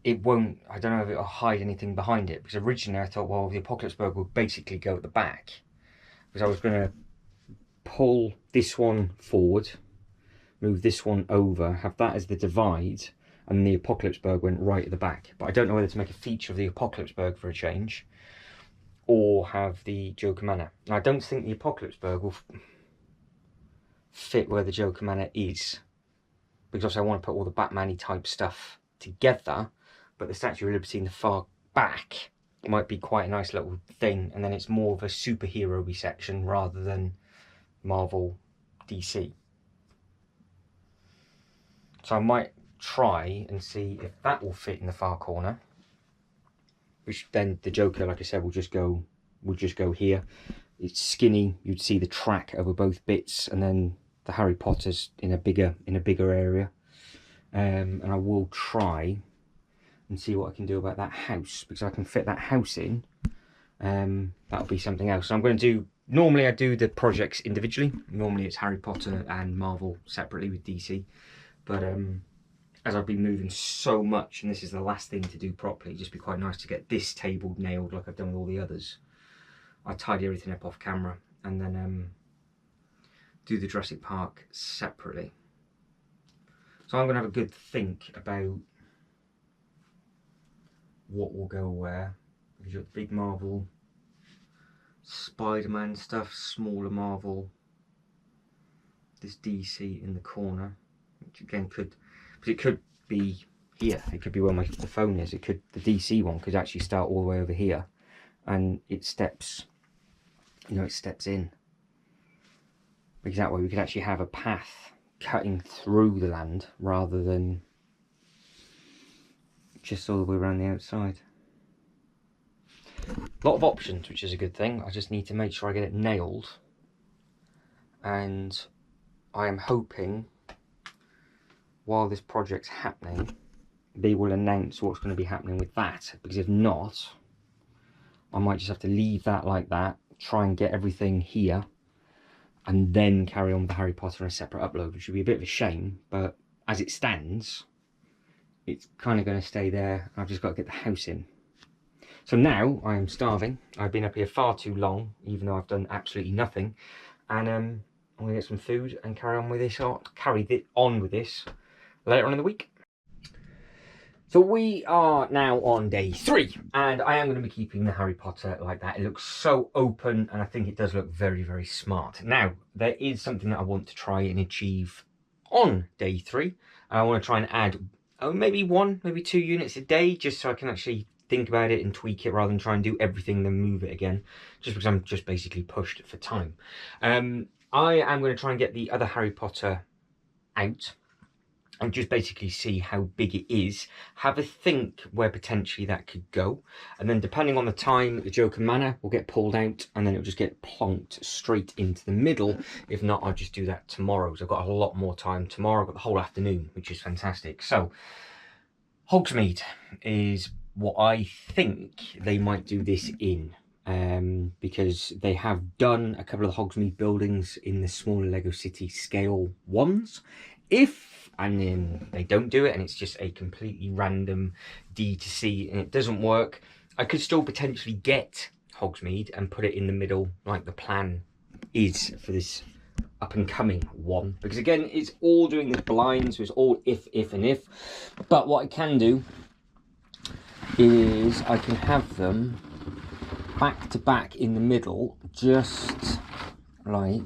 A: it won't, I don't know if it'll hide anything behind it, because originally I thought, well, the Apocalypseburg would basically go at the back, because I was going to pull this one forward, move this one over, have that as the divide, and the Apocalypseburg went right at the back. But I don't know whether to make a feature of the Apocalypseburg for a change, or have the Joker Manor. Now, I don't think the Apocalypseburg will fit where the Joker Manor is, because obviously I want to put all the Batman-y type stuff together, but the Statue of Liberty in the far back might be quite a nice little thing, and then it's more of a superhero-y section rather than Marvel, DC. So I might try and see if that will fit in the far corner, which then the Joker, like I said, will just go here. It's skinny, you'd see the track over both bits, and then the Harry Potter's in a bigger area. And I will try and see what I can do about that house, because I can fit that house in. That'll be something else. So I'm going to do, normally I do the projects individually. Normally it's Harry Potter and Marvel separately with DC. But as I've been moving so much, and this is the last thing to do properly, it'd just be quite nice to get this table nailed like I've done with all the others. I tidy everything up off camera, and then do the Jurassic Park separately. So I'm going to have a good think about what will go where. You've got the big Marvel, Spider-Man stuff, smaller Marvel, this DC in the corner, which again could, but it could be here. It could be where the phone is. It could, the DC one could actually start all the way over here, and it steps, you know, it steps in. Because that way we could actually have a path cutting through the land rather than just all the way around the outside. A lot of options, which is a good thing. I just need to make sure I get it nailed, and I am hoping while this project's happening they will announce what's going to be happening with that, because if not I might just have to leave that like that, try and get everything here, and then carry on with the Harry Potter in a separate upload, which would be a bit of a shame, but as it stands it's kind of going to stay there. I've just got to get the house in. So now I am starving. I've been up here far too long, even though I've done absolutely nothing, and I'm going to get some food and carry on with this, or carry on with this later on in the week. So we are now on day 3, and I am going to be keeping the Harry Potter like that. It looks so open, and I think it does look very, very smart. Now, there is something that I want to try and achieve on day 3. I want to try and add maybe 1, maybe 2 units a day, just so I can actually think about it and tweak it rather than try and do everything then move it again, just because I'm just basically pushed for time. I am going to try and get the other Harry Potter out and just basically see how big it is, have a think where potentially that could go, and then depending on the time, the Joker Manor will get pulled out and then it'll just get plonked straight into the middle. If not, I'll just do that tomorrow, so I've got a lot more time tomorrow. I've got the whole afternoon, which is fantastic. So Hogsmeade is what I think they might do this in, because they have done a couple of the Hogsmeade buildings in the smaller Lego City scale ones. And then they don't do it and it's just a completely random D to C and it doesn't work, I could still potentially get Hogsmeade and put it in the middle like the plan is for this up and coming one, because again it's all doing this blind, so it's all if and if. But what I can do is I can have them back to back in the middle, just like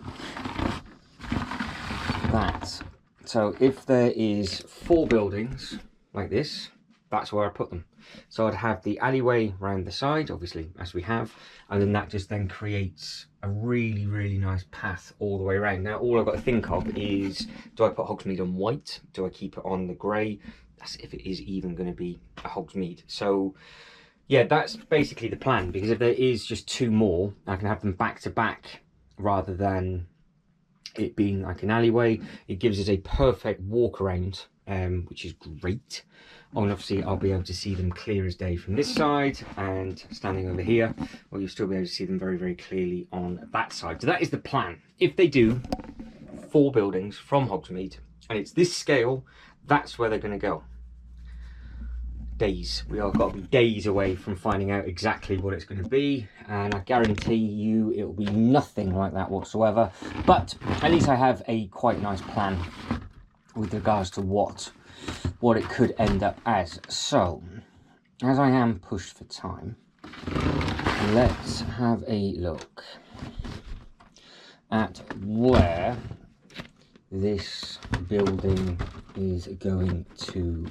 A: that. So if there is 4 buildings like this, that's where I put them. So I'd have the alleyway round the side, obviously, as we have, and then that just then creates a really, really nice path all the way around. Now, all I've got to think of is, do I put Hogsmeade on white? Do I keep it on the grey? That's if it is even going to be a Hogsmeade. So yeah, that's basically the plan, because if there is just 2 more, I can have them back to back rather than it being like an alleyway, it gives us a perfect walk around, which is great. And obviously I'll be able to see them clear as day from this side, and standing over here, well, you'll still be able to see them very, very clearly on that side. So that is the plan. If they do 4 buildings from Hogsmeade, and it's this scale, that's where they're going to go. Days. We are got to be days away from finding out exactly what it's going to be, and I guarantee you it will be nothing like that whatsoever. But at least I have a quite nice plan with regards to what it could end up as. So, as I am pushed for time, let's have a look at where this building is going to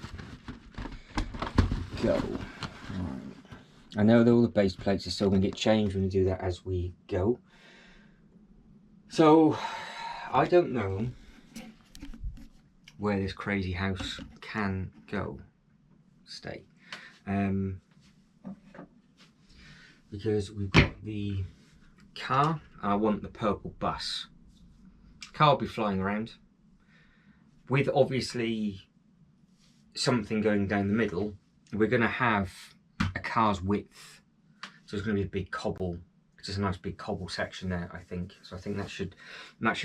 A: go. I know that all the base plates are still going to get changed. We're going to do that as we go. So, I don't know where this crazy house can stay, because we've got the car, and I want the purple bus. The car will be flying around with obviously something going down the middle. We're going to have a car's width, so it's going to be a big cobble, just a nice big cobble section there, I think. So I think that should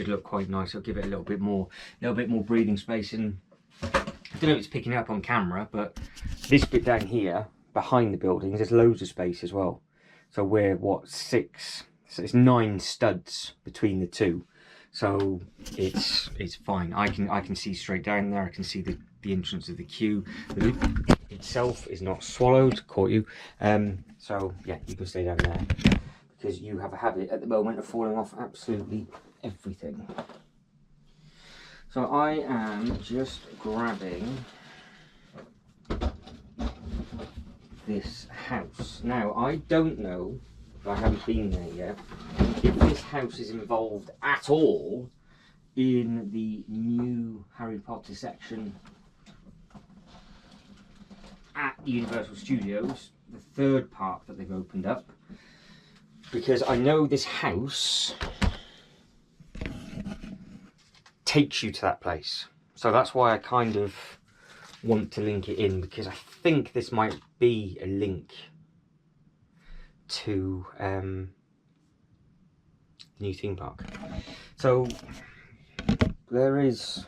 A: look quite nice. It'll give it a little bit more breathing space. And I don't know if it's picking up on camera, but this bit down here behind the buildings, there's loads of space as well. So we're what, 6? So it's 9 studs between the two. So it's fine. I can see straight down there. I can see the entrance of the queue. The loop itself is not swallowed. Caught you. So yeah, you can stay down there, because you have a habit at the moment of falling off absolutely everything. So I am just grabbing this house. Now, I don't know, I haven't been there yet, if this house is involved at all in the new Harry Potter section at Universal Studios, the 3rd park that they've opened up, because I know this house takes you to that place. So that's why I kind of want to link it in, because I think this might be a link to the new theme park. So there is,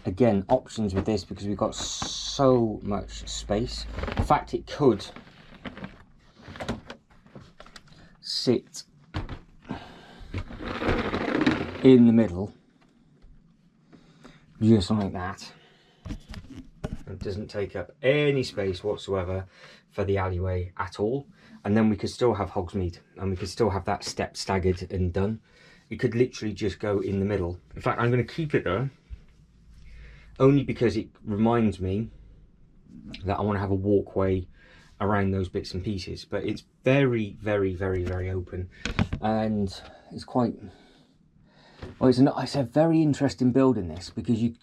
A: again, options with this, because we've got so much space. In fact, it could sit in the middle, just like that. It doesn't take up any space whatsoever for the alleyway at all. And then we could still have Hogsmeade, and we could still have that step staggered and done. It could literally just go in the middle. In fact, I'm going to keep it there, only because it reminds me that I want to have a walkway around those bits and pieces. But it's very, very, very, very open, and it's quite, well, it's a very interesting building, this, because you,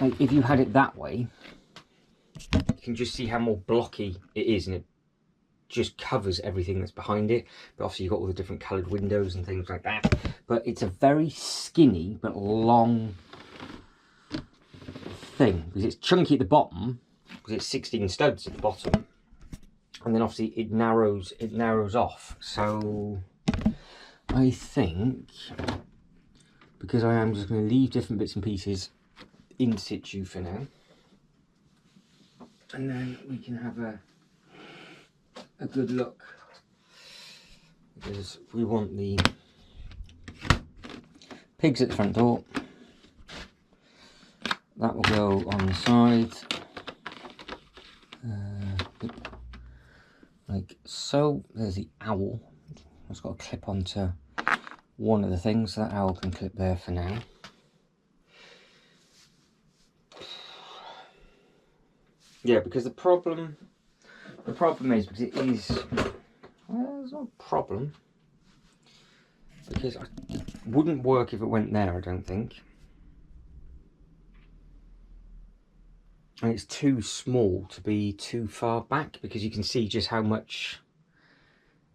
A: like, if you had it that way, you can just see how more blocky it is, and it just covers everything that's behind it. But obviously you've got all the different coloured windows and things like that. But it's a very skinny but long thing, because it's chunky at the bottom, because it's 16 studs at the bottom, and then obviously it narrows off. So I think, because I am just going to leave different bits and pieces in situ for now, and then we can have a good look, because we want the pigs at the front door. That will go on the side, like so. There's the owl. It's got to clip onto one of the things, so that owl can clip there for now. Yeah, because the problem is, because it is, well, it's not a problem, because it wouldn't work if it went there, I don't think. And it's too small to be too far back, because you can see just how much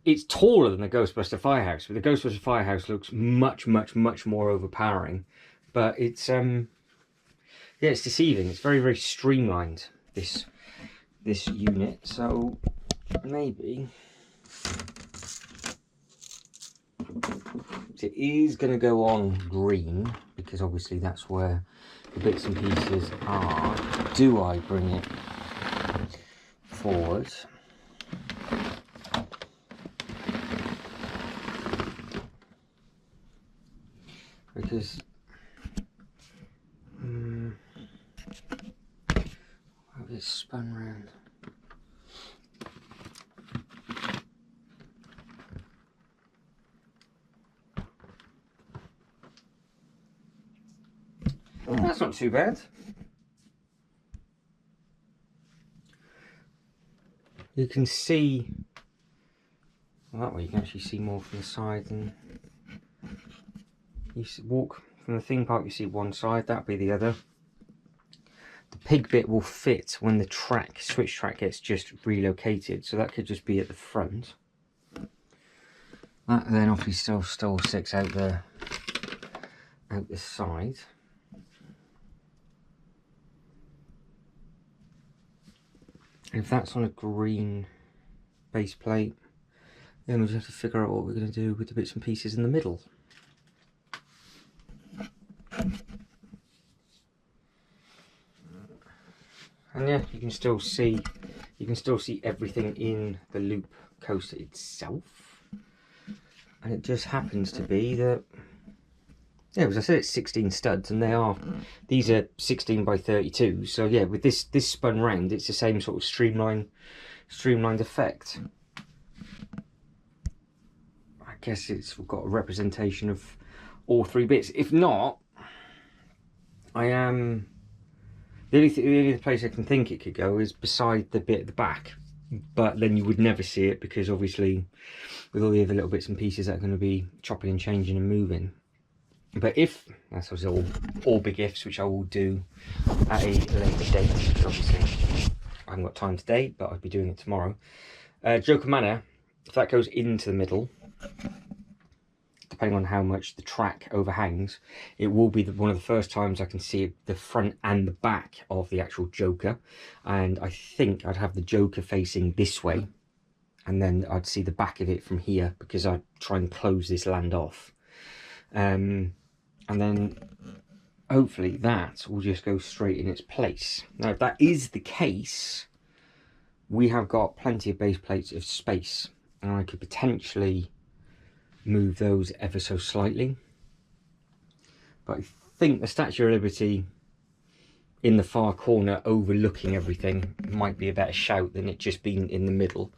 A: it's taller than the Ghostbuster Firehouse, but the Ghostbuster Firehouse looks much more overpowering. But it's yeah, it's deceiving. It's very streamlined, this unit. So maybe it is going to go on green, because obviously that's where the bits and pieces are. Do I bring it forward? Because have it spun round. That's not too bad. You can see, well, that way you can actually see more from the side, and you walk from the theme park, you see one side, that'll be the other. The pig bit will fit when the track, switch track, gets just relocated, so that could just be at the front. That then obviously still sticks out the side. And if that's on a green base plate, then we'll just have to figure out what we're going to do with the bits and pieces in the middle. And yeah, you can still see everything in the loop coaster itself. And it just happens to be that, yeah, as I said, it's 16 studs, and these are 16 by 32. So yeah, with this spun round, it's the same sort of streamlined effect. I guess we've got a representation of all three bits. If not, I am the only place I can think it could go is beside the bit at the back, but then you would never see it, because obviously with all the other little bits and pieces that are going to be chopping and changing and moving. But if, that's all big ifs, which I will do at a later date, because obviously I haven't got time today, but I'll be doing it tomorrow. Joker Manor, if that goes into the middle, depending on how much the track overhangs, it will be one of the first times I can see the front and the back of the actual Joker. And I think I'd have the Joker facing this way, and then I'd see the back of it from here, because I'd try and close this land off. And then hopefully that will just go straight in its place. Now, if that is the case, we have got plenty of base plates of space, and I could potentially move those ever so slightly. But I think the Statue of Liberty in the far corner overlooking everything might be a better shout than it just being in the middle.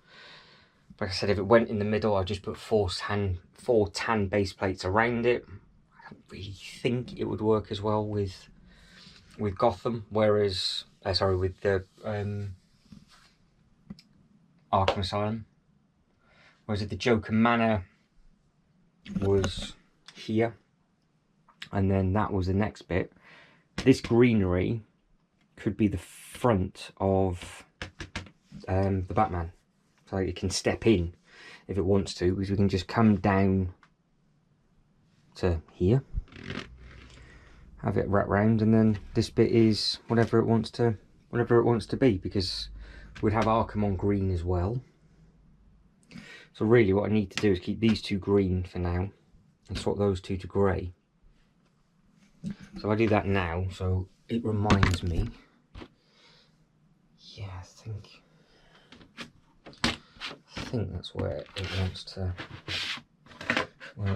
A: Like I said, if it went in the middle, I'd just put four tan base plates around it. I don't really think it would work as well with Gotham, whereas with the Arkham Asylum. Whereas if the Joker Manor was here, and then that was the next bit, this greenery could be the front of the Batman, so it can step in if it wants to, because we can just come down to here, have it wrap round, and then this bit is whatever it wants to be, because we'd have Arkham on green as well. So really what I need to do is keep these two green for now and swap those two to grey. So I do that now, so it reminds me. Yeah, I think that's where it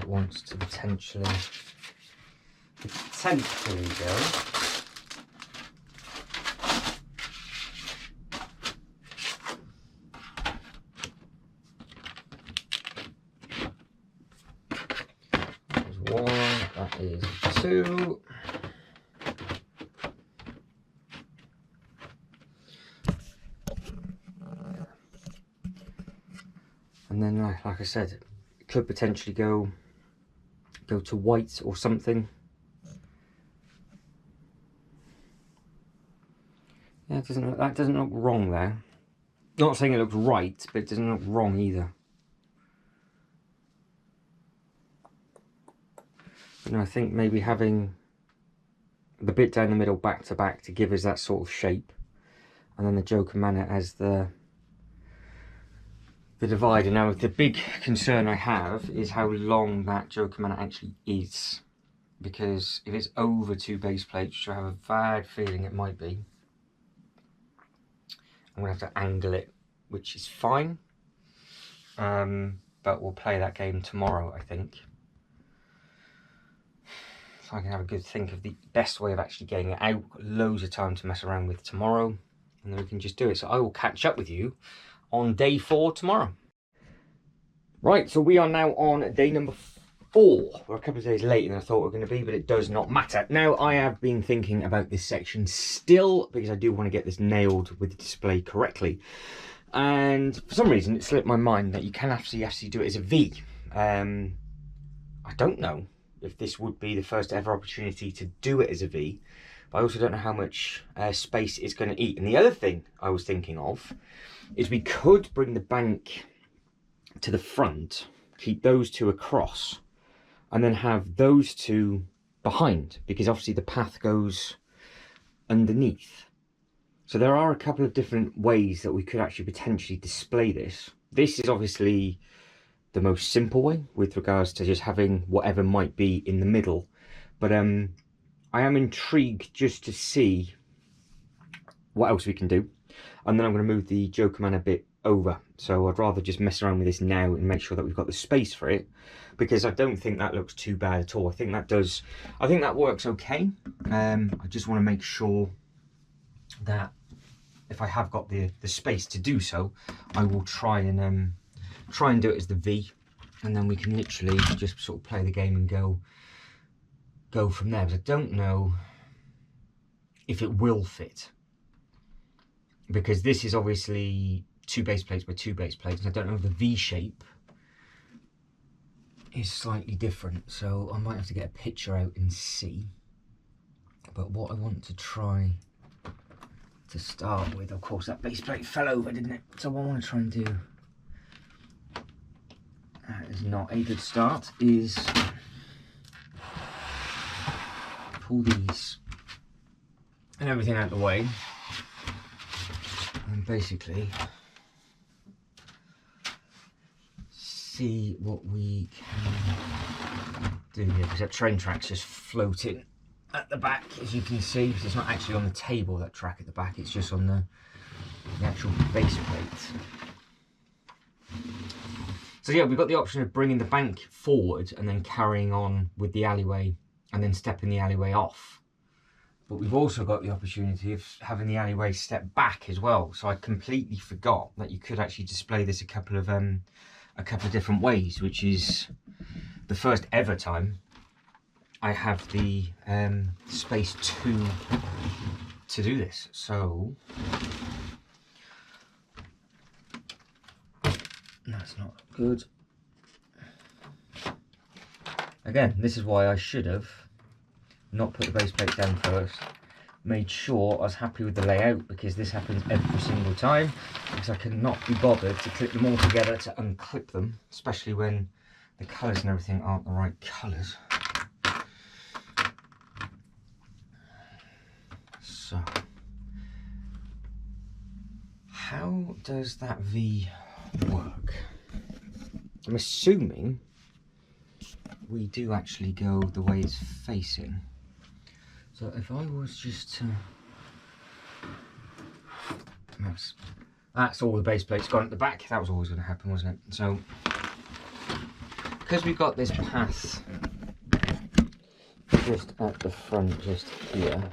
A: wants to potentially go. There's one, that is two. And then, like I said, it could potentially go to white or something. Yeah, that doesn't look wrong there. Not saying it looks right, but it doesn't look wrong either. You know, I think maybe having the bit down the middle back to back to give us that sort of shape, and then the Joker Manor as the divider. Now, the big concern I have is how long that Joker Manor actually is, because if it's over 2 base plates, which I have a bad feeling it might be, I'm going to have to angle it, which is fine, but we'll play that game tomorrow, I think. So I can have a good think of the best way of actually getting it out. Loads of time to mess around with tomorrow, and then we can just do it. So I will catch up with you on day 4 tomorrow. Right, so we are now on day number 4. We're a couple of days later than I thought we were going to be, but it does not matter. Now, I have been thinking about this section still, because I do want to get this nailed with the display correctly. And for some reason, it slipped my mind that you can actually do it as a V. I don't know if this would be the first ever opportunity to do it as a V, but I also don't know how much space it's going to eat. And the other thing I was thinking of is we could bring the bank to the front, keep those 2 across, and then have those 2 behind, because obviously the path goes underneath. So there are a couple of different ways that we could actually potentially display this. This is obviously the most simple way with regards to just having whatever might be in the middle, but I am intrigued just to see what else we can do, and then I'm going to move the Joker Man a bit over. So I'd rather just mess around with this now and make sure that we've got the space for it, because I don't think that looks too bad at all. I think that works okay. I just want to make sure that if I have got the space to do so, I will try and do it as the V, and then we can literally just sort of play the game and go from there. But I don't know if it will fit, because this is obviously 2 base plates by 2 base plates, and I don't know if the V shape is slightly different, so I might have to get a picture out and see. But what I want to try to start with, of course that base plate fell over, didn't it? So what I want to try and do, that is not a good start, is pull these and everything out of the way, and basically see what we can do here, because that train track's just floating at the back, as you can see, because it's not actually on the table, that track at the back, it's just on the actual base plate. So yeah, we've got the option of bringing the bank forward and then carrying on with the alleyway and then stepping the alleyway off. But we've also got the opportunity of having the alleyway step back as well. So I completely forgot that you could actually display this a couple of different ways, which is the first ever time I have the space to do this. So that's not good. Again, this is why I should have not put the base plate down first, made sure I was happy with the layout, because this happens every single time, because I cannot be bothered to clip them all together to unclip them, especially when the colours and everything aren't the right colours. So, how does that V work? I'm assuming we do actually go the way it's facing. So if I was just to... That's all the base plates gone at the back. That was always going to happen, wasn't it? So, because we've got this path just at the front, just here,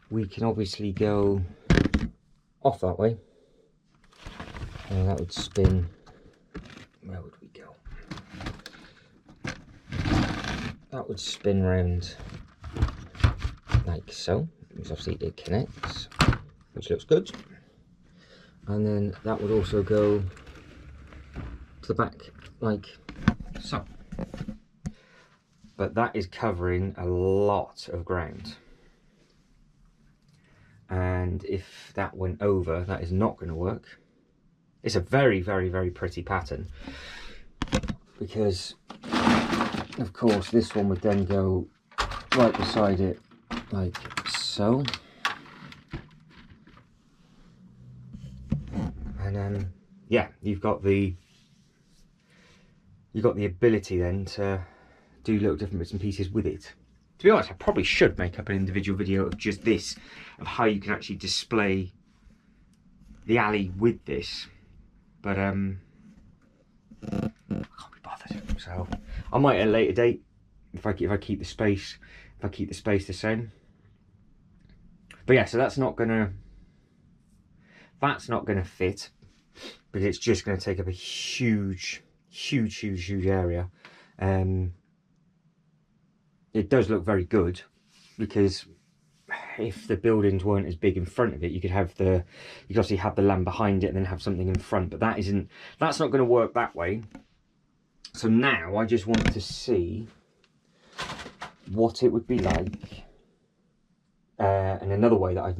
A: we can obviously go off that way, and that would spin. Where would we go? That would spin round like so, because obviously it connects, which looks good. And then that would also go to the back like so. But that is covering a lot of ground. And if that went over, that is not going to work. It's a very, very, very pretty pattern, because of course, this one would then go right beside it, like so. And yeah, you've got the ability then to do little different bits and pieces with it. To be honest, I probably should make up an individual video of just this, of how you can actually display the alley with this, but I can't be bothered. So I might at a later date, if I keep the space, the same. But yeah, so that's not gonna fit, but it's just gonna take up a huge area. It does look very good, because if the buildings weren't as big in front of it, you could obviously have the land behind it and then have something in front, but that's not going to work that way. So now I just want to see what it would be like, and another way that I've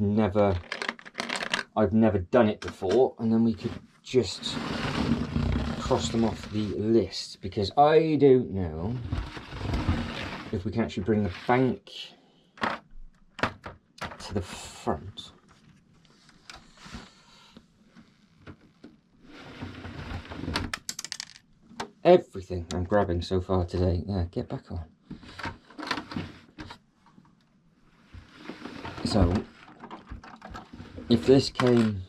A: never done it before, and then we could just cross them off the list, because I don't know if we can actually bring the bank to the front. Everything I'm grabbing so far today. Yeah, get back on. So, if this came,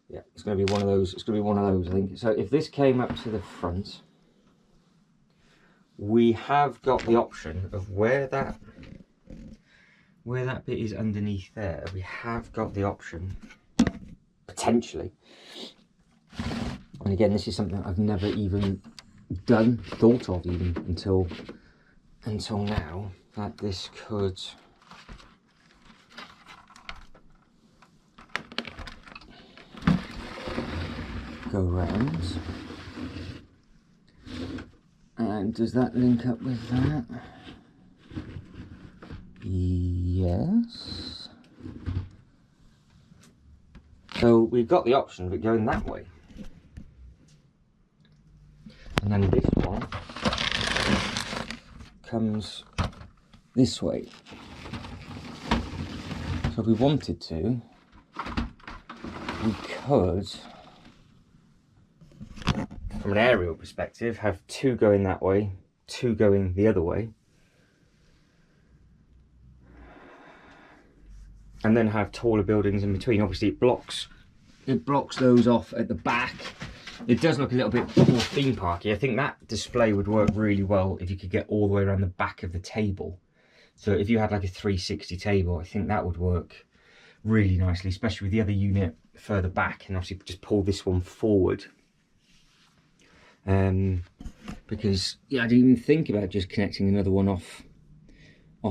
A: yeah, it's going to be one of those. It's going to be one of those, I think. So, if this came up to the front, we have got the option of where that bit is underneath there. We have got the option, potentially. And again, this is something I've never even thought of even until now, that this could go round. And does that link up with that? Yes. So we've got the option of it going that way. And then this one comes this way. So if we wanted to, we could, from an aerial perspective, have two going that way, two going the other way, and then have taller buildings in between. Obviously it blocks those off at the back. It does look a little bit more theme parky. I think that display would work really well if you could get all the way around the back of the table. So if you had like a 360 table, I think that would work really nicely, especially with the other unit further back, and obviously just pull this one forward. Because yeah, I didn't even think about just connecting another one off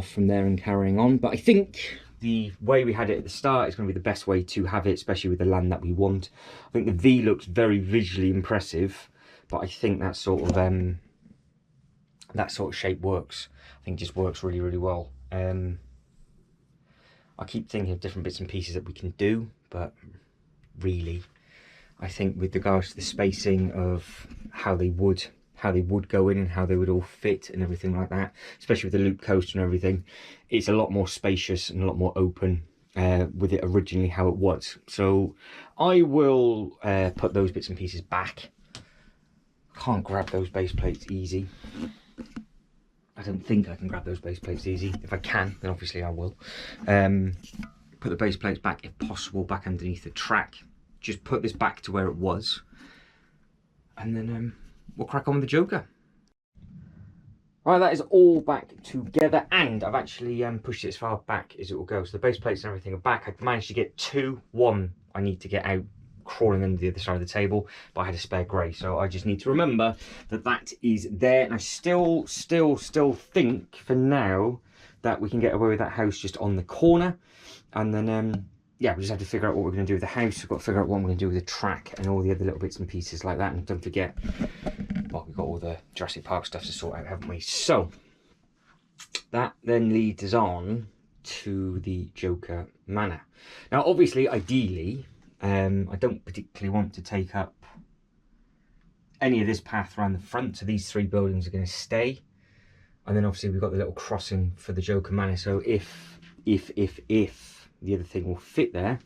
A: from there and carrying on. But I think the way we had it at the start is going to be the best way to have it, especially with the land that we want. I think the V looks very visually impressive, but I think that sort of shape works. I think it just works really, really well. I keep thinking of different bits and pieces that we can do, but really, I think with regards to the spacing of how they would go in and how they would all fit and everything like that, especially with the loop coaster and everything, it's a lot more spacious and a lot more open with it originally how it was. So I will put those bits and pieces back. Can't grab those base plates easy. I don't think I can grab those base plates easy. If I can, then obviously I will. Put the base plates back, if possible, back underneath the track. Just put this back to where it was, and then we'll crack on with the Joker. Right, that is all back together, and I've actually pushed it as far back as it will go. So the base plates and everything are back. I've managed to get two. One I need to get out crawling under the other side of the table, but I had a spare grey, so I just need to remember that that is there. And I still think for now that we can get away with that house just on the corner, and then yeah, we just have to figure out what we're going to do with the house. We've got to figure out what we're going to do with the track and all the other little bits and pieces like that. And don't forget, well, we've got all the Jurassic Park stuff to sort out, haven't we? So that then leads us on to the Joker Manor. Now, obviously, ideally, I don't particularly want to take up any of this path around the front. So these 3 buildings are going to stay. And then obviously we've got the little crossing for the Joker Manor. So if the other thing will fit there,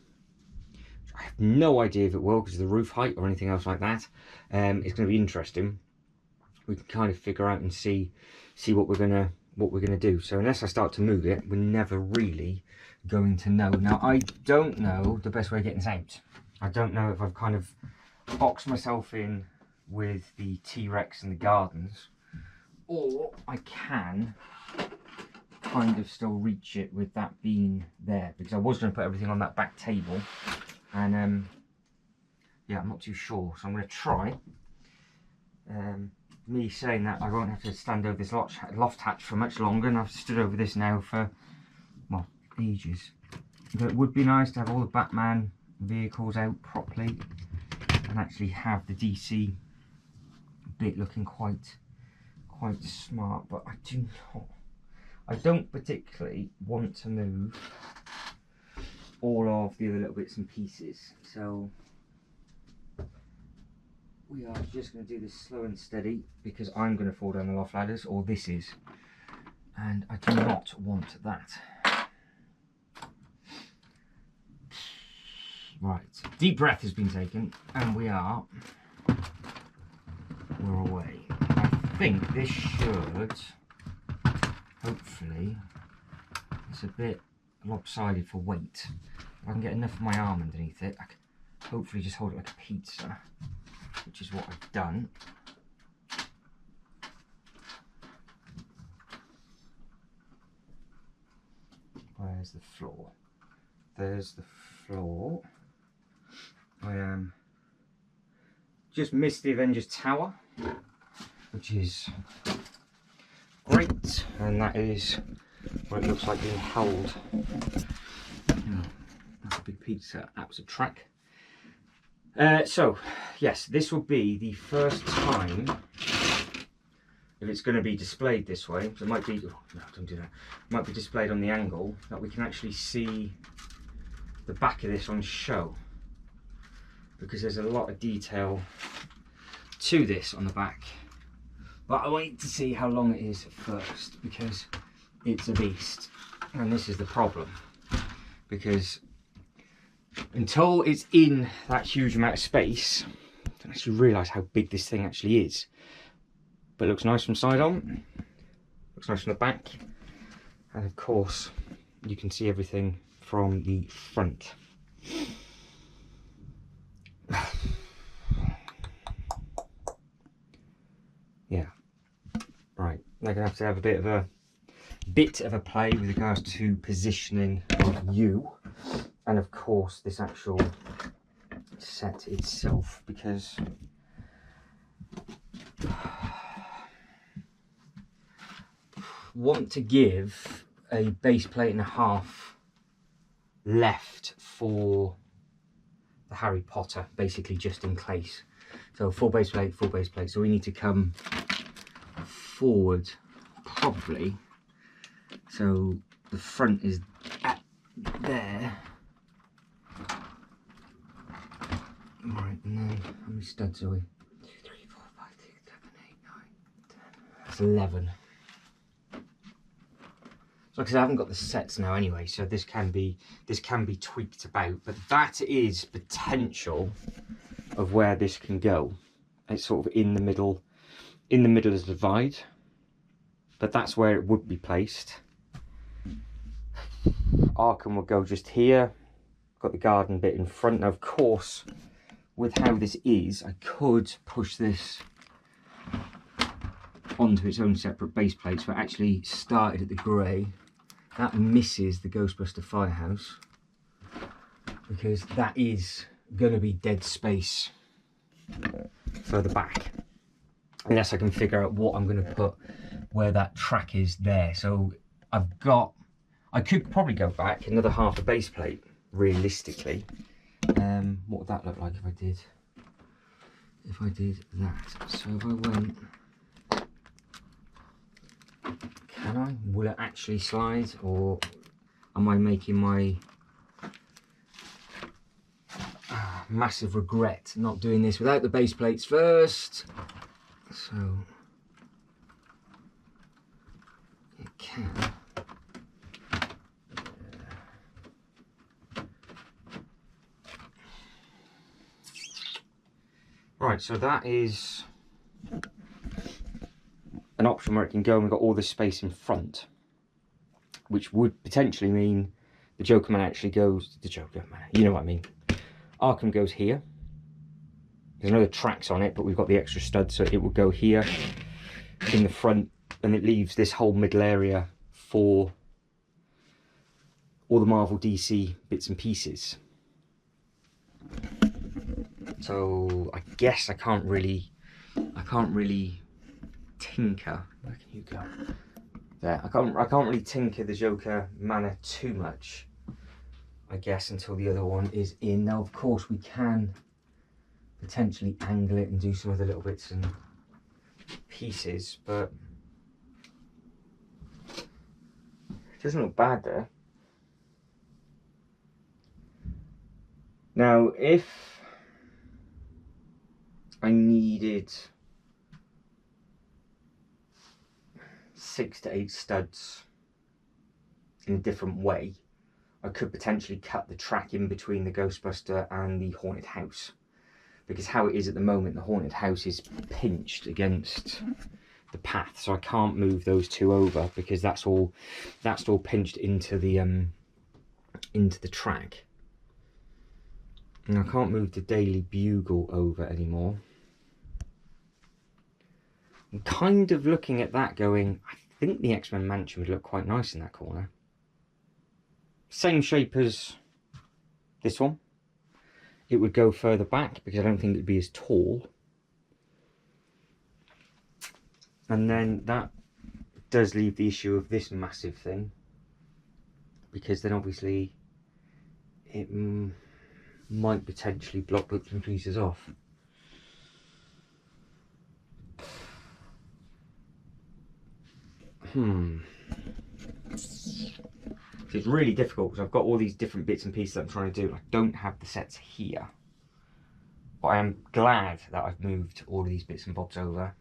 A: I have no idea if it will because of the roof height or anything else like that. It's going to be interesting. We can kind of figure out and see what we're gonna do. So unless I start to move it, we're never really going to know. Now I don't know the best way of getting this out. I don't know if I've kind of boxed myself in with the T-Rex and the gardens, or I can kind of still reach it with that being there, because I was going to put everything on that back table, and yeah, I'm not too sure, so I'm going to try. Me saying that, I won't have to stand over this loft hatch for much longer, and I've stood over this now for, well, ages. But it would be nice to have all the Batman vehicles out properly and actually have the DC bit looking quite smart, but I don't particularly want to move all of the other little bits and pieces, so we are just going to do this slow and steady, because I'm going to fall down the loft ladders, or this is, and I do not want that. Right, deep breath has been taken, and we're away. I think this should, hopefully, it's a bit lopsided for weight. If I can get enough of my arm underneath it, I can hopefully just hold it like a pizza, which is what I've done. Where's the floor? There's the floor. I just missed the Avengers Tower, which is great, and that is what it looks like being held. That's a big pizza. That was a track. So, yes, this will be the first time, if it's going to be displayed this way, so it might be, oh, no, don't do that, it might be displayed on the angle, that we can actually see the back of this on show, because there's a lot of detail to this on the back. But I wait to see how long it is first, because it's a beast, and this is the problem, because until it's in that huge amount of space, I don't actually realise how big this thing actually is. But it looks nice from side on, looks nice from the back, and of course you can see everything from the front. Yeah, right, they're going to have a bit of a play with regards to positioning of you, and of course this actual set itself, because want to give a base plate and a half left for the Harry Potter, basically just in case. So full base plate, so we need to come forward probably, so the front is at there. Right, and then how many studs are we? 2, 3, 4, 5, 6, 7, 8, 9, 10. That's 11. So because I haven't got the sets now anyway, so this can be tweaked about, but that is potential of where this can go. It's sort of in the middle of the divide, but that's where it would be placed. Arkham will go just here. Got the garden bit in front. Now, of course, with how this is, I could push this onto its own separate base plates, but actually started at the grey. That misses the Ghostbuster Firehouse, because that is going to be dead space further back, unless I can figure out what I'm going to put where that track is there. So I could probably go back another half a base plate, realistically. What would that look like if I did that? So if I went, can I? Will it actually slide, or am I making my massive regret not doing this without the base plates first. So it can. Right, so that is an option where it can go, and we've got all this space in front, which would potentially mean the Joker Man actually goes, the Joker Man, you know what I mean. Arkham goes here. There's no other tracks on it, but we've got the extra stud, so it will go here in the front, and it leaves this whole middle area for all the Marvel DC bits and pieces. So I guess I can't really tinker. Where can you go? There. I can't really tinker the Joker Manor too much, I guess, until the other one is in. Now, of course, we can potentially angle it and do some other little bits and pieces, but it doesn't look bad there. Now, if I needed 6 to 8 studs in a different way, I could potentially cut the track in between the Ghostbuster and the Haunted House, because how it is at the moment, the Haunted House is pinched against the path, so I can't move those two over because that's all pinched into the track. And I can't move the Daily Bugle over anymore. I'm kind of looking at that going, I think the X-Men Mansion would look quite nice in that corner. Same shape as this one. It would go further back because I don't think it would be as tall. And then that does leave the issue of this massive thing, because then obviously it might potentially block bits and pieces off. It's really difficult because I've got all these different bits and pieces that I'm trying to do. I don't have the sets here, but I am glad that I've moved all of these bits and bobs over.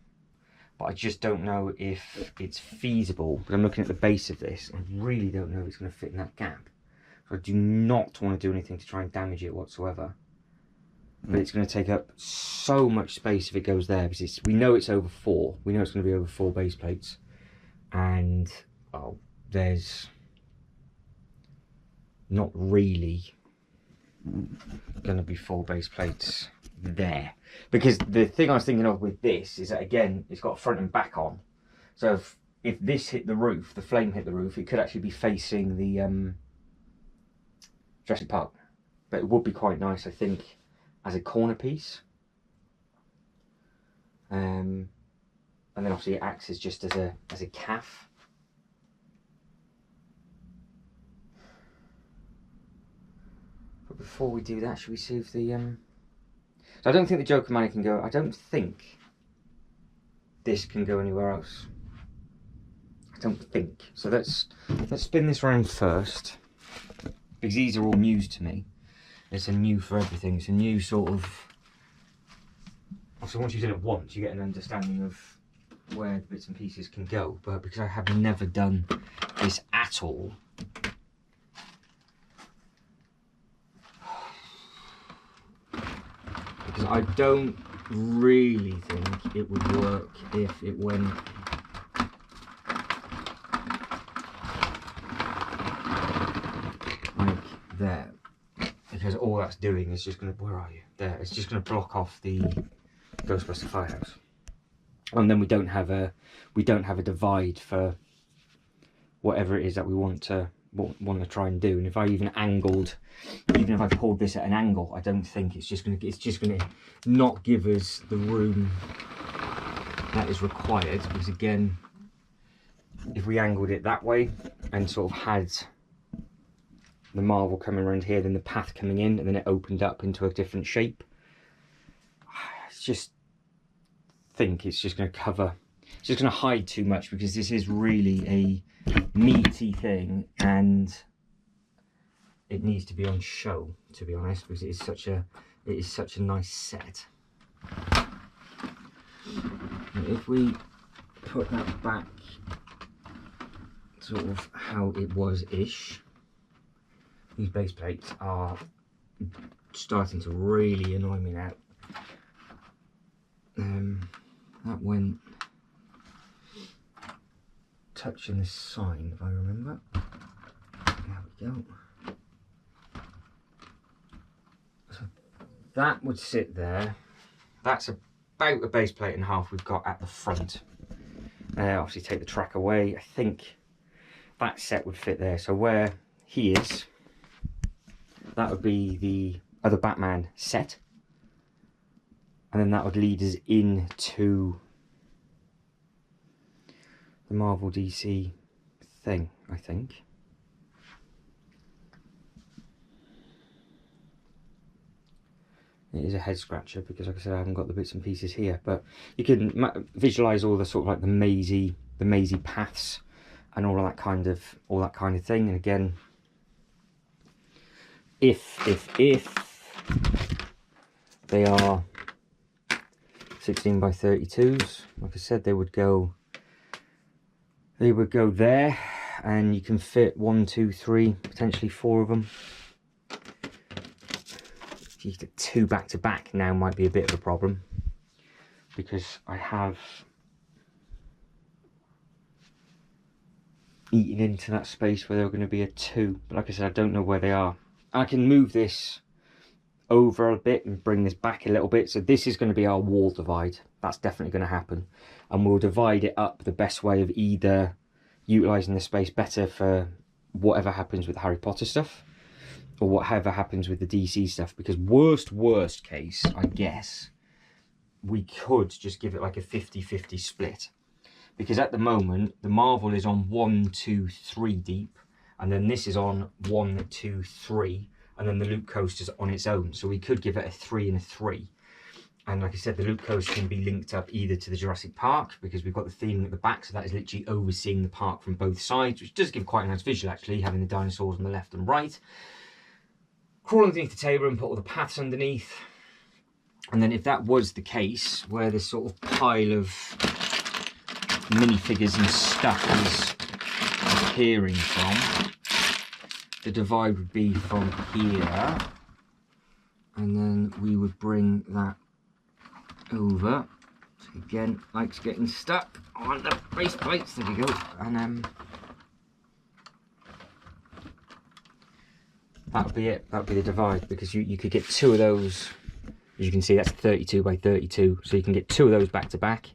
A: But I just don't know if it's feasible. But I'm looking at the base of this. I really don't know if it's going to fit in that gap. So I do not want to do anything to try and damage it whatsoever. But it's going to take up so much space if it goes there, because we know it's over 4. We know it's going to be over 4 base plates. And there's not really going to be 4 base plates there, because the thing I was thinking of with this is that, again, it's got front and back on, so if this hit the roof, the flame hit the roof, it could actually be facing the Jurassic Park. But it would be quite nice, I think, as a corner piece, and then obviously it acts as just as a calf. But before we do that, should we see if the so I don't think the Joker Man can go. I don't think this can go anywhere else. I don't think. So let's spin this round first, because these are all news to me. It's a new for everything. It's a new sort of. So once you've done it once, you get an understanding of where the bits and pieces can go. But because I have never done this at all, because I don't really think it would work if it went like there, because all that's doing is just going to, where are you? There, it's just going to block off the Ghostbuster Firehouse, and then we don't have a divide for whatever it is that we want to try and do. And if I even if I pulled this at an angle, I don't think it's just going to not give us the room that is required. Because again, if we angled it that way and sort of had the Marvel coming around here, then the path coming in, and then it opened up into a different shape, it's just going to cover. It's just going to hide too much, because this is really a meaty thing and it needs to be on show, to be honest, because it is such a It is such a nice set. And if we put that back sort of how it was-ish, these base plates are starting to really annoy me now. That went touching the sign, if I remember. There we go. So that would sit there. That's about a base plate and a half we've got at the front. Obviously take the track away. I think that set would fit there. So where he is, that would be the other Batman set. And then that would lead us into the Marvel DC thing, I think. It is a head scratcher because, like I said, I haven't got the bits and pieces here. But you can visualize all the sort of like the mazy paths and all of that kind of thing. And again, if they are 16 by 32s, like I said, they would go there, and you can fit 1, 2, 3, potentially 4 of them. If you get 2 back to back now might be a bit of a problem, because I have eaten into that space where there were going to be a 2, but like I said, I don't know where they are. I can move this over a bit and bring this back a little bit, so this is going to be our wall divide. That's definitely going to happen, and we'll divide it up the best way of either utilising the space better for whatever happens with the Harry Potter stuff, or whatever happens with the DC stuff, because worst case, I guess, we could just give it like a 50-50 split. Because at the moment, the Marvel is on 1, 2, 3 deep, and then this is on 1, 2, 3, and then the loop coaster's on its own. So we could give it a 3 and a 3. And like I said, the loop coaster can be linked up either to the Jurassic Park, because we've got the theming at the back, so that is literally overseeing the park from both sides, which does give quite a nice visual actually, having the dinosaurs on the left and right. Crawl underneath the table and put all the paths underneath. And then if that was the case, where this sort of pile of minifigures and stuff is appearing from, the divide would be from here, and then we would bring that over. So again, likes getting stuck on the base plates. There we go. And that would be it. That would be the divide, because you could get 2 of those. As you can see, that's 32 by 32, so you can get 2 of those back to back.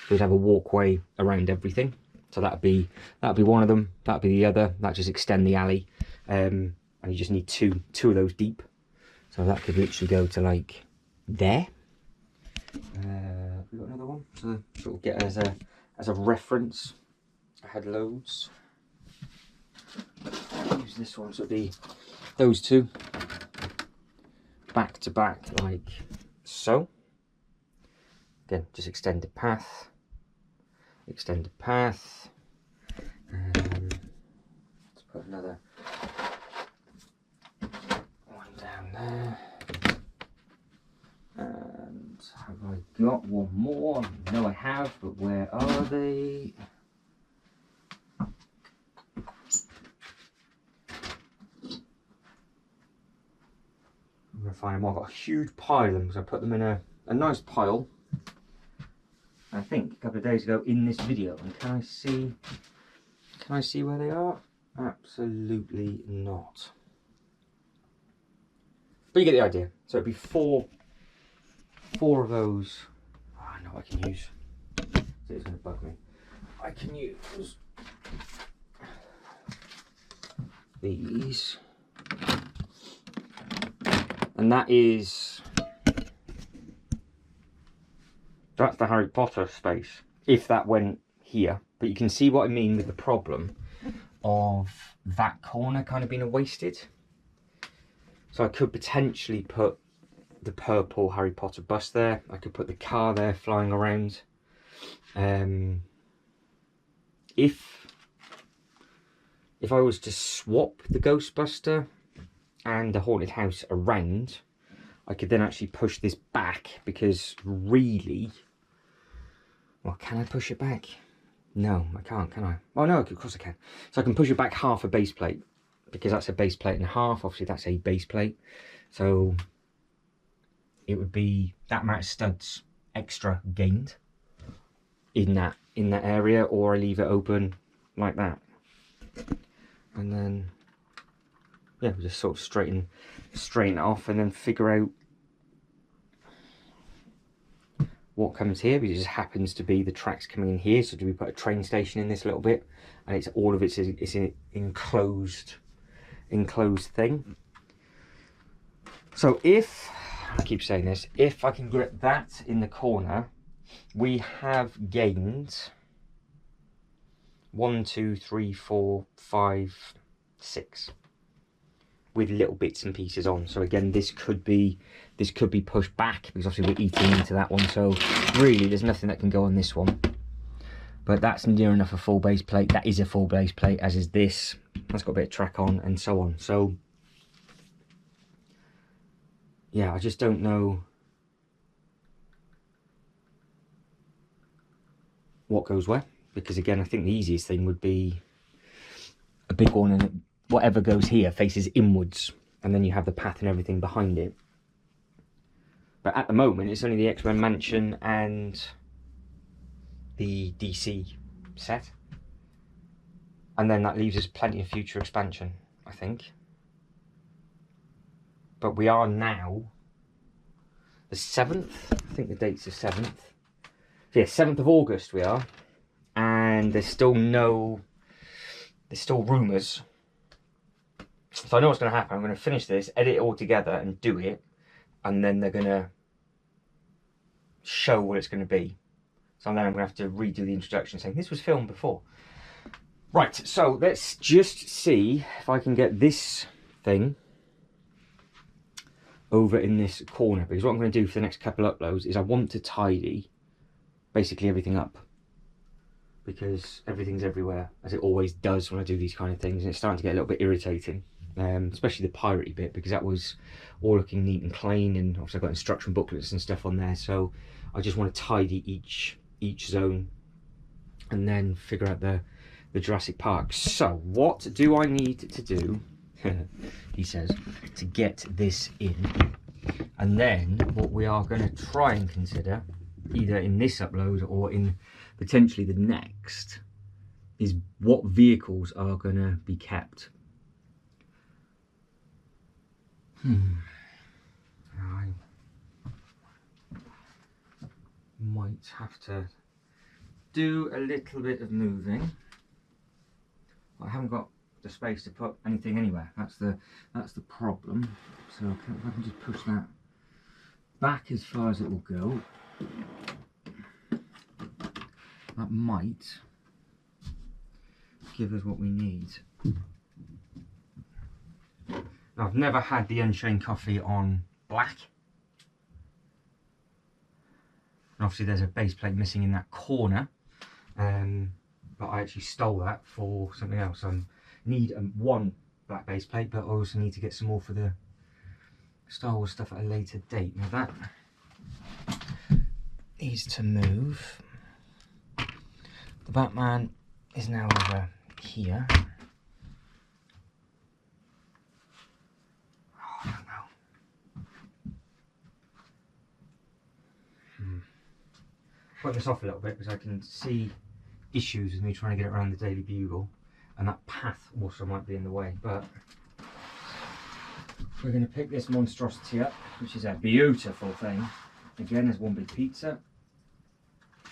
A: So we'd have a walkway around everything. So that'd be one of them. That'd be the other. That just extend the alley, and you just need two of those deep. So that could literally go to like there. We've got another one to sort of get as a reference. I had loads. Use this one, so it'd be those 2 back to back like so. Again, just extended path. Let's put another one down there. And have I got one more? No, I have, but where are they? I'm going to find them all. I've got a huge pile of them, because I put them in a nice pile, I think, a couple of days ago in this video. And can I see where they are? Absolutely not. But you get the idea. So it'd be four of those. Oh, I know I can use. It's going to bug me. I can use these. And that's the Harry Potter space, if that went here. But you can see what I mean with the problem of that corner kind of being wasted. So I could potentially put the purple Harry Potter bus there. I could put the car there flying around. If I was to swap the Ghostbuster and the haunted house around, I could then actually push this back, because really, well, can I push it back? No, I can't, can I? Oh no, of course I can. So I can push it back half a base plate, because that's a base plate and a half. Obviously that's a base plate. So it would be that amount of studs extra gained in that area, or I leave it open like that. And then, yeah, we just sort of straighten it off, and then figure out what comes here, because it just happens to be the tracks coming in here. So do we put a train station in this little bit, and it's all of it's an enclosed thing. So if I keep saying this, if I can grip that in the corner, we have gained 1, 2, 3, 4, 5, 6 with little bits and pieces on. So again, this could be pushed back, because obviously we're eating into that one. So really, there's nothing that can go on this one. But that's near enough a full base plate. That is a full base plate, as is this. That's got a bit of track on, and so on. So yeah, I just don't know what goes where, because again, I think the easiest thing would be a big one, and whatever goes here faces inwards, and then you have the path and everything behind it. But at the moment, it's only the X-Men Mansion and the DC set, and then that leaves us plenty of future expansion, I think. But we are now the 7th, I think the date's the 7th. So yeah, 7th of August we are, and there's still rumours. So I know what's going to happen. I'm going to finish this, edit it all together and do it, and then they're going to show what it's going to be. So then I'm going to have to redo the introduction saying this was filmed before. Right, so let's just see if I can get this thing over in this corner, because what I'm going to do for the next couple of uploads is I want to tidy basically everything up, because everything's everywhere, as it always does when I do these kind of things, and it's starting to get a little bit irritating, especially the piratey bit, because that was all looking neat and clean, and obviously I've got instruction booklets and stuff on there. So I just want to tidy each zone, and then figure out the Jurassic Park. So what do I need to do, he says, to get this in? And then what we are going to try and consider, either in this upload or in potentially the next, is what vehicles are going to be kept. I might have to do a little bit of moving. I haven't got the space to put anything anywhere. That's the problem. So if I can just push that back as far as it will go, that might give us what we need. Now, I've never had the Unchained coffee on black. And obviously there's a base plate missing in that corner. But I actually stole that for something else. I need one black base plate, but I also need to get some more for the Star Wars stuff at a later date. Now that needs to move. The Batman is now over here. Oh, I don't know. Put this off a little bit, because I can see issues with me trying to get it around the Daily Bugle, and that path also might be in the way. But we're going to pick this monstrosity up, which is a beautiful thing. Again, there's one big pizza.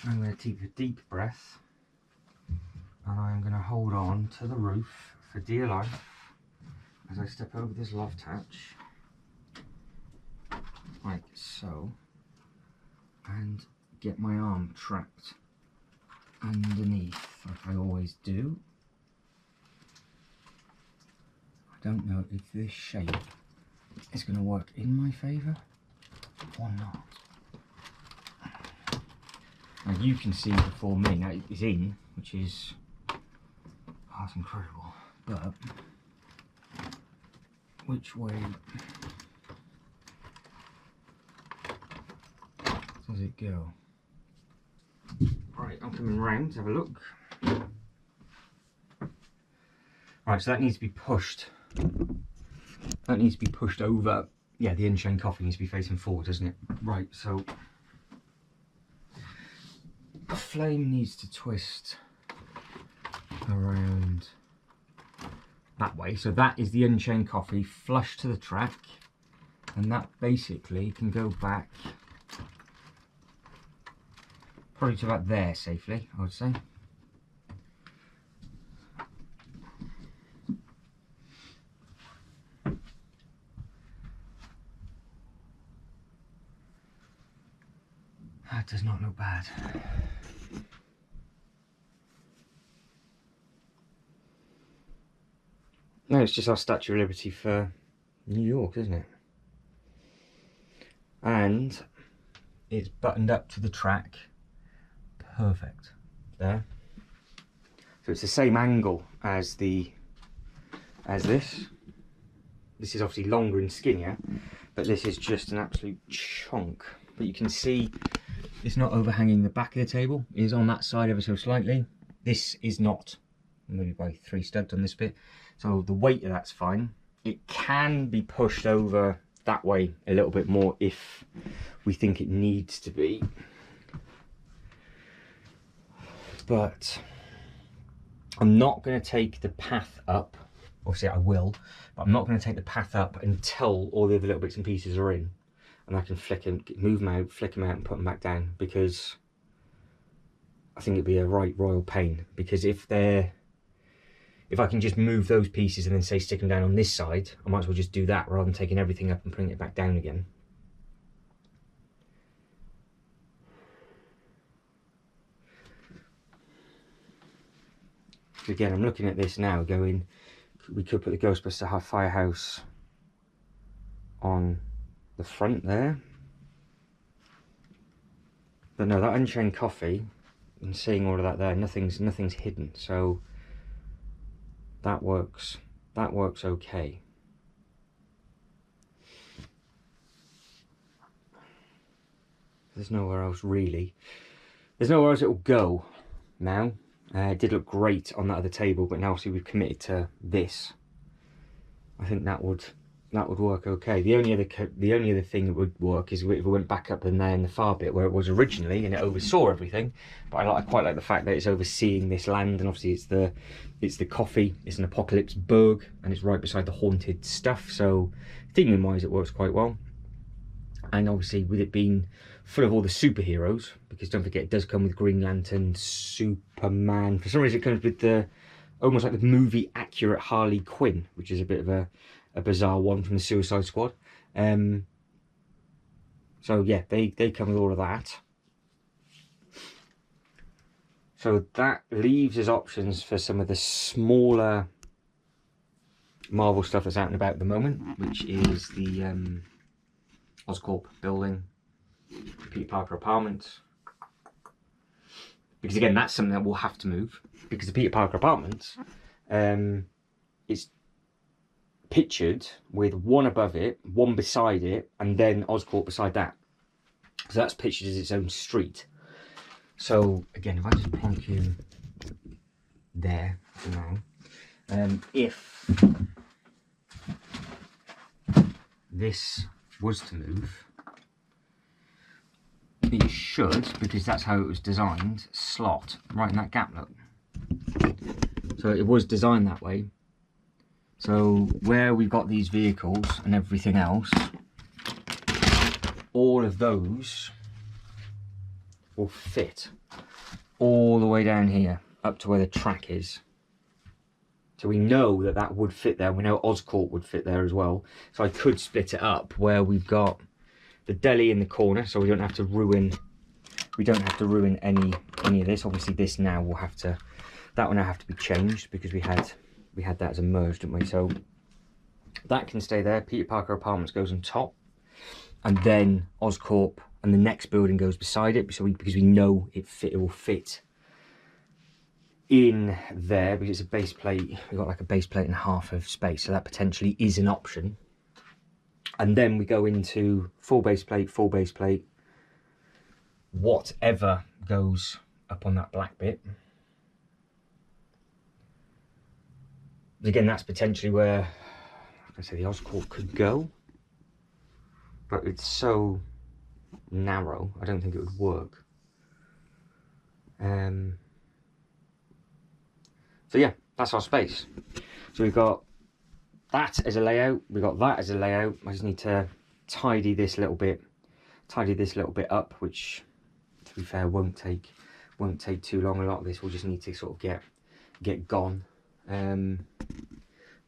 A: I'm going to take a deep breath, and I'm going to hold on to the roof for dear life as I step over this loft hatch, like so, and get my arm trapped underneath, like I always do. I don't know if this shape is going to work in my favour or not. Now you can see before me, now it's in, which is, oh, that's incredible, but which way does it go? Right, I'm coming round to have a look. Right, so that needs to be pushed. That needs to be pushed over. Yeah, the Unchained Coffee needs to be facing forward, doesn't it? Right, so the flame needs to twist around that way. So that is the Unchained Coffee flush to the track, and that basically can go back probably to about there safely, I would say. That does not look bad. No, it's just our Statue of Liberty for New York, isn't it? And it's buttoned up to the track. Perfect. There. So it's the same angle as this. This is obviously longer and skinnier, but this is just an absolute chunk. But you can see it's not overhanging the back of the table. It is on that side ever so slightly. This is not. Maybe by 3 studs on this bit. So the weight of that's fine. It can be pushed over that way a little bit more if we think it needs to be. But I'm not going to take the path up. Obviously I will, but I'm not going to take the path up until all the other little bits and pieces are in. And I can move them out, flick them out and put them back down, because I think it'd be a right royal pain. Because if I can just move those pieces and then say stick them down on this side, I might as well just do that rather than taking everything up and putting it back down again. So again, I'm looking at this now going, we could put the Ghostbuster firehouse on the front there. But no, that Unchained Coffee, and seeing all of that there, nothing's hidden, so that works okay. There's nowhere else really. There's nowhere else it will go now. It did look great on that other table, but now see we've committed to this. I think that would work okay. The only other thing that would work is if we went back up in there in the far bit where it was originally and it oversaw everything. But I quite like the fact that it's overseeing this land, and obviously it's the coffee. It's an apocalypse burg, and it's right beside the haunted stuff. So theming wise, it works quite well. And obviously with it being full of all the superheroes, because don't forget it does come with Green Lantern, Superman. For some reason it comes with the almost like the movie accurate Harley Quinn, which is a bit of a bizarre one from the Suicide Squad. So yeah, they come with all of that. So that leaves us options for some of the smaller Marvel stuff that's out and about at the moment, which is the Oscorp building, Peter Parker apartments. Because again, that's something that we'll have to move, because the Peter Parker apartments is pictured with one above it, one beside it, and then Oscorp beside that. So that's pictured as its own street. So again, if I just plonk you there for now, if this was to move, it should, because that's how it was designed, slot right in that gap, look. So it was designed that way. So where we've got these vehicles and everything else, all of those will fit all the way down here up to where the track is. So we know that that would fit there. We know Oscorp would fit there as well. So I could split it up where we've got the deli in the corner, so we don't have to ruin any of this. Obviously this now will have to, that will now have to be changed, because we had that as a merge, didn't we? So that can stay there. Peter Parker Apartments goes on top, and then Oscorp and the next building goes beside it, because we know it will fit in there, because it's a base plate. We've got like a base plate and a half of space, so that potentially is an option. And then we go into full base plate, whatever goes up on that black bit. Again, that's potentially where, like I say, the Oscorp could go, but it's so narrow, I don't think it would work. So yeah, that's our space. So we've got that as a layout, we've got that as a layout. I just need to tidy this little bit up, which, to be fair, won't take too long. A lot of this will just need to sort of get gone.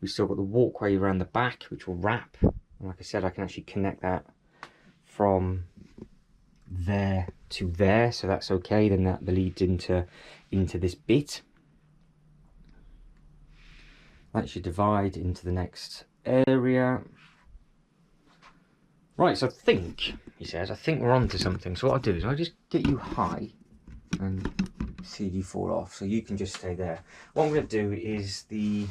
A: We've still got the walkway around the back, which will wrap. And like I said, I can actually connect that from there to there, so that's okay. Then that leads into this bit. That should divide into the next area. Right, so I think, he says, I think we're on to something. So what I'll do is I'll just get you high and see you fall off, so you can just stay there. What I'm going to do is the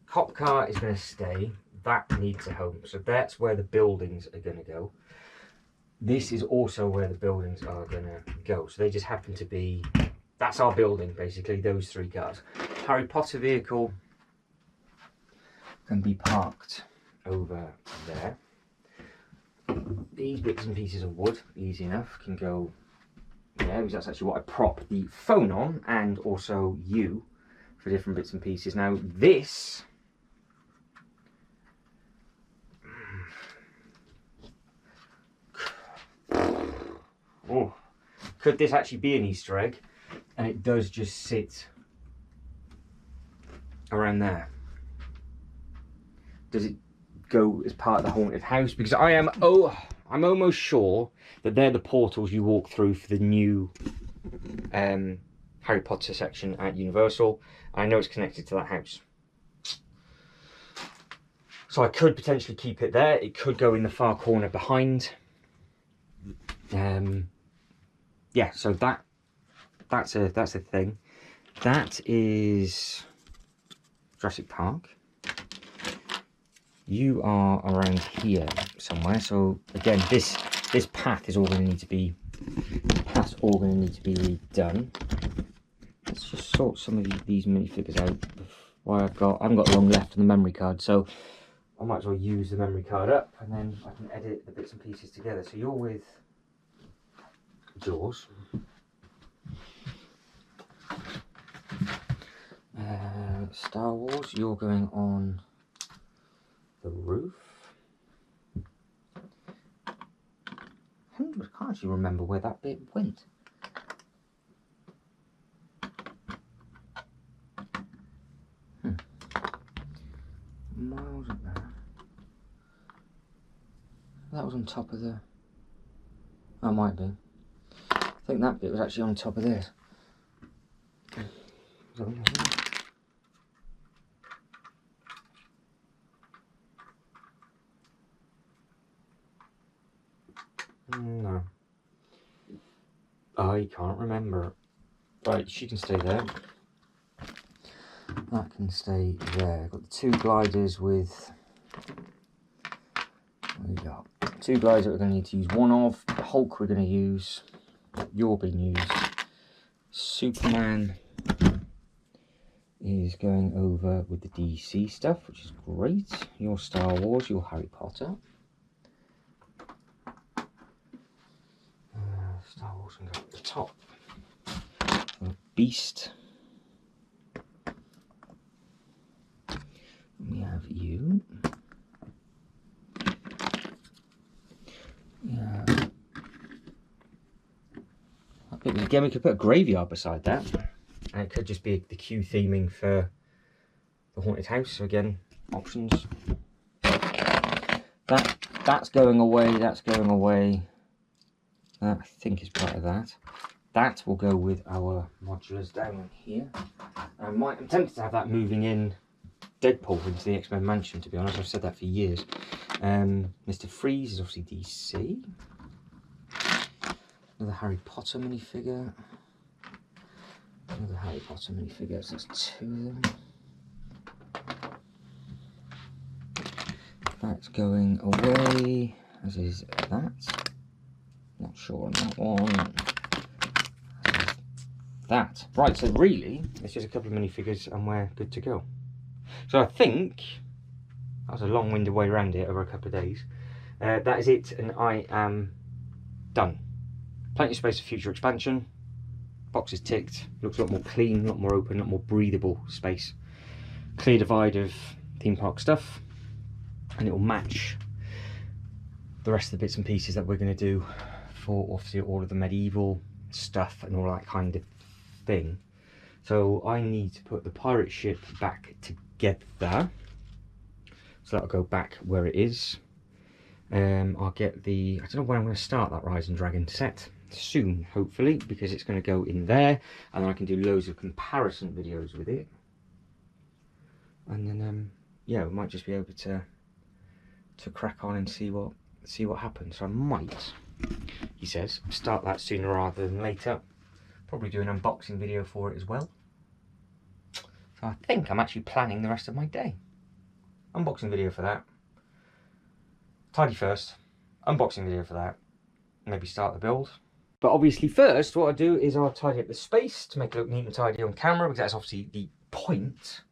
A: cop car is going to stay. That needs a home, so that's where the buildings are going to go. This is also where the buildings are going to go. So they just happen to be, that's our building basically, those three cars. Harry Potter vehicle can be parked over there. These bits and pieces of wood, easy enough, can go there, because that's actually what I prop the phone on, and also you for different bits and pieces. Now this, oh, could this actually be an Easter egg? And it does just sit around there. Does it go as part of the haunted house? Because I'm almost sure that they're the portals you walk through for the new Harry Potter section at Universal. I know it's connected to that house. So I could potentially keep it there. It could go in the far corner behind. Yeah, so that's a thing. That is Jurassic Park. You are around here somewhere. So again, this path is all going to need to be redone. Let's just sort some of these minifigures out. Why I haven't got long left on the memory card, so I might as well use the memory card up, and then I can edit the bits and pieces together. So you're with Jaws. Star Wars, you're going on the roof. I can't actually remember where that bit went. Miles up there. That was on top of the... Oh, it might be. I think that bit was actually on top of this. No. I can't remember. Right, she can stay there. That can stay there. I've got the two gliders with... What we got? Two gliders that we're going to need to use one of. Hulk we're going to use. You're being used. Superman is going over with the DC stuff, which is great. Your Star Wars, your Harry Potter. Star Wars can go at the top. Beast. We have you. Yeah. Again, we could put a graveyard beside that, and it could just be the queue theming for the haunted house. So again, options. That's going away. That's going away. That I think is part of that. That will go with our modulars down here. I'm tempted to have that moving in Deadpool into the X-Men mansion, to be honest. I've said that for years. Mr. Freeze is obviously DC. Another Harry Potter minifigure. Another Harry Potter minifigure. So that's two of them. That's going away, as is that. Not sure on that one. That. Right, so really, it's just a couple of minifigures and we're good to go. So I think, that was a long-winded way around it over a couple of days. That is it, and I am done. Plenty of space for future expansion. Box is ticked. Looks a lot more clean, a lot more open, a lot more breathable space. Clear divide of theme park stuff, and it will match the rest of the bits and pieces that we're going to do for obviously all of the medieval stuff and all that kind of thing. So I need to put the pirate ship back together, so that'll go back where it is. I'll get the, I don't know when I'm going to start that Rise and Dragon set, soon hopefully, because it's going to go in there, and then I can do loads of comparison videos with it, and then yeah, we might just be able to crack on and see what happens. So I might, he says, start that sooner rather than later. Probably do an unboxing video for it as well. So I think I'm actually planning the rest of my day. Unboxing video for that. Tidy first. Unboxing video for that. Maybe start the build. But obviously first, what I do is I'll tidy up the space to make it look neat and tidy on camera, because that's obviously the point.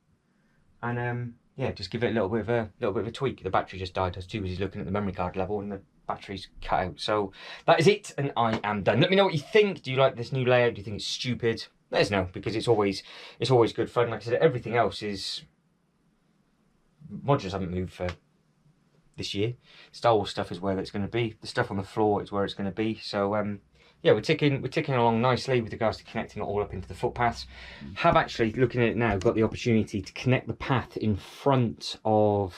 A: And yeah, just give it a little bit of a tweak. The battery just died. I was too busy looking at the memory card level and the battery's cut out. So that is it, and I am done. Let me know what you think. Do you like this new layout? Do you think it's stupid? Let us know, because it's always good fun. Like I said, everything else is, modules haven't moved for this year. Star Wars stuff is where it's going to be. The stuff on the floor is where it's going to be. So yeah, we're ticking along nicely with regards to connecting it all up into the footpaths. Have actually, looking at it now, got the opportunity to connect the path in front of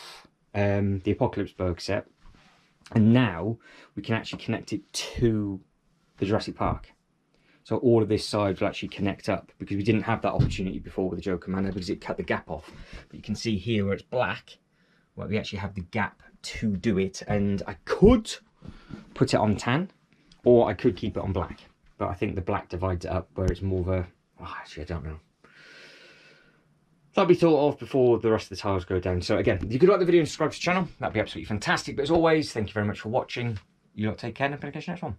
A: the Apocalypseburg set, and now we can actually connect it to the Jurassic Park. So all of this side will actually connect up, because we didn't have that opportunity before with the Joker Manor, because it cut the gap off. But you can see here where it's black, where we actually have the gap to do it, and I could put it on tan, or I could keep it on black, but I think the black divides it up where it's more of a, oh, actually I don't know. That'll be thought of before the rest of the tiles go down. So again, if you could like the video and subscribe to the channel, that'd be absolutely fantastic. But as always, thank you very much for watching. You lot take care, and I'm going to catch you next one.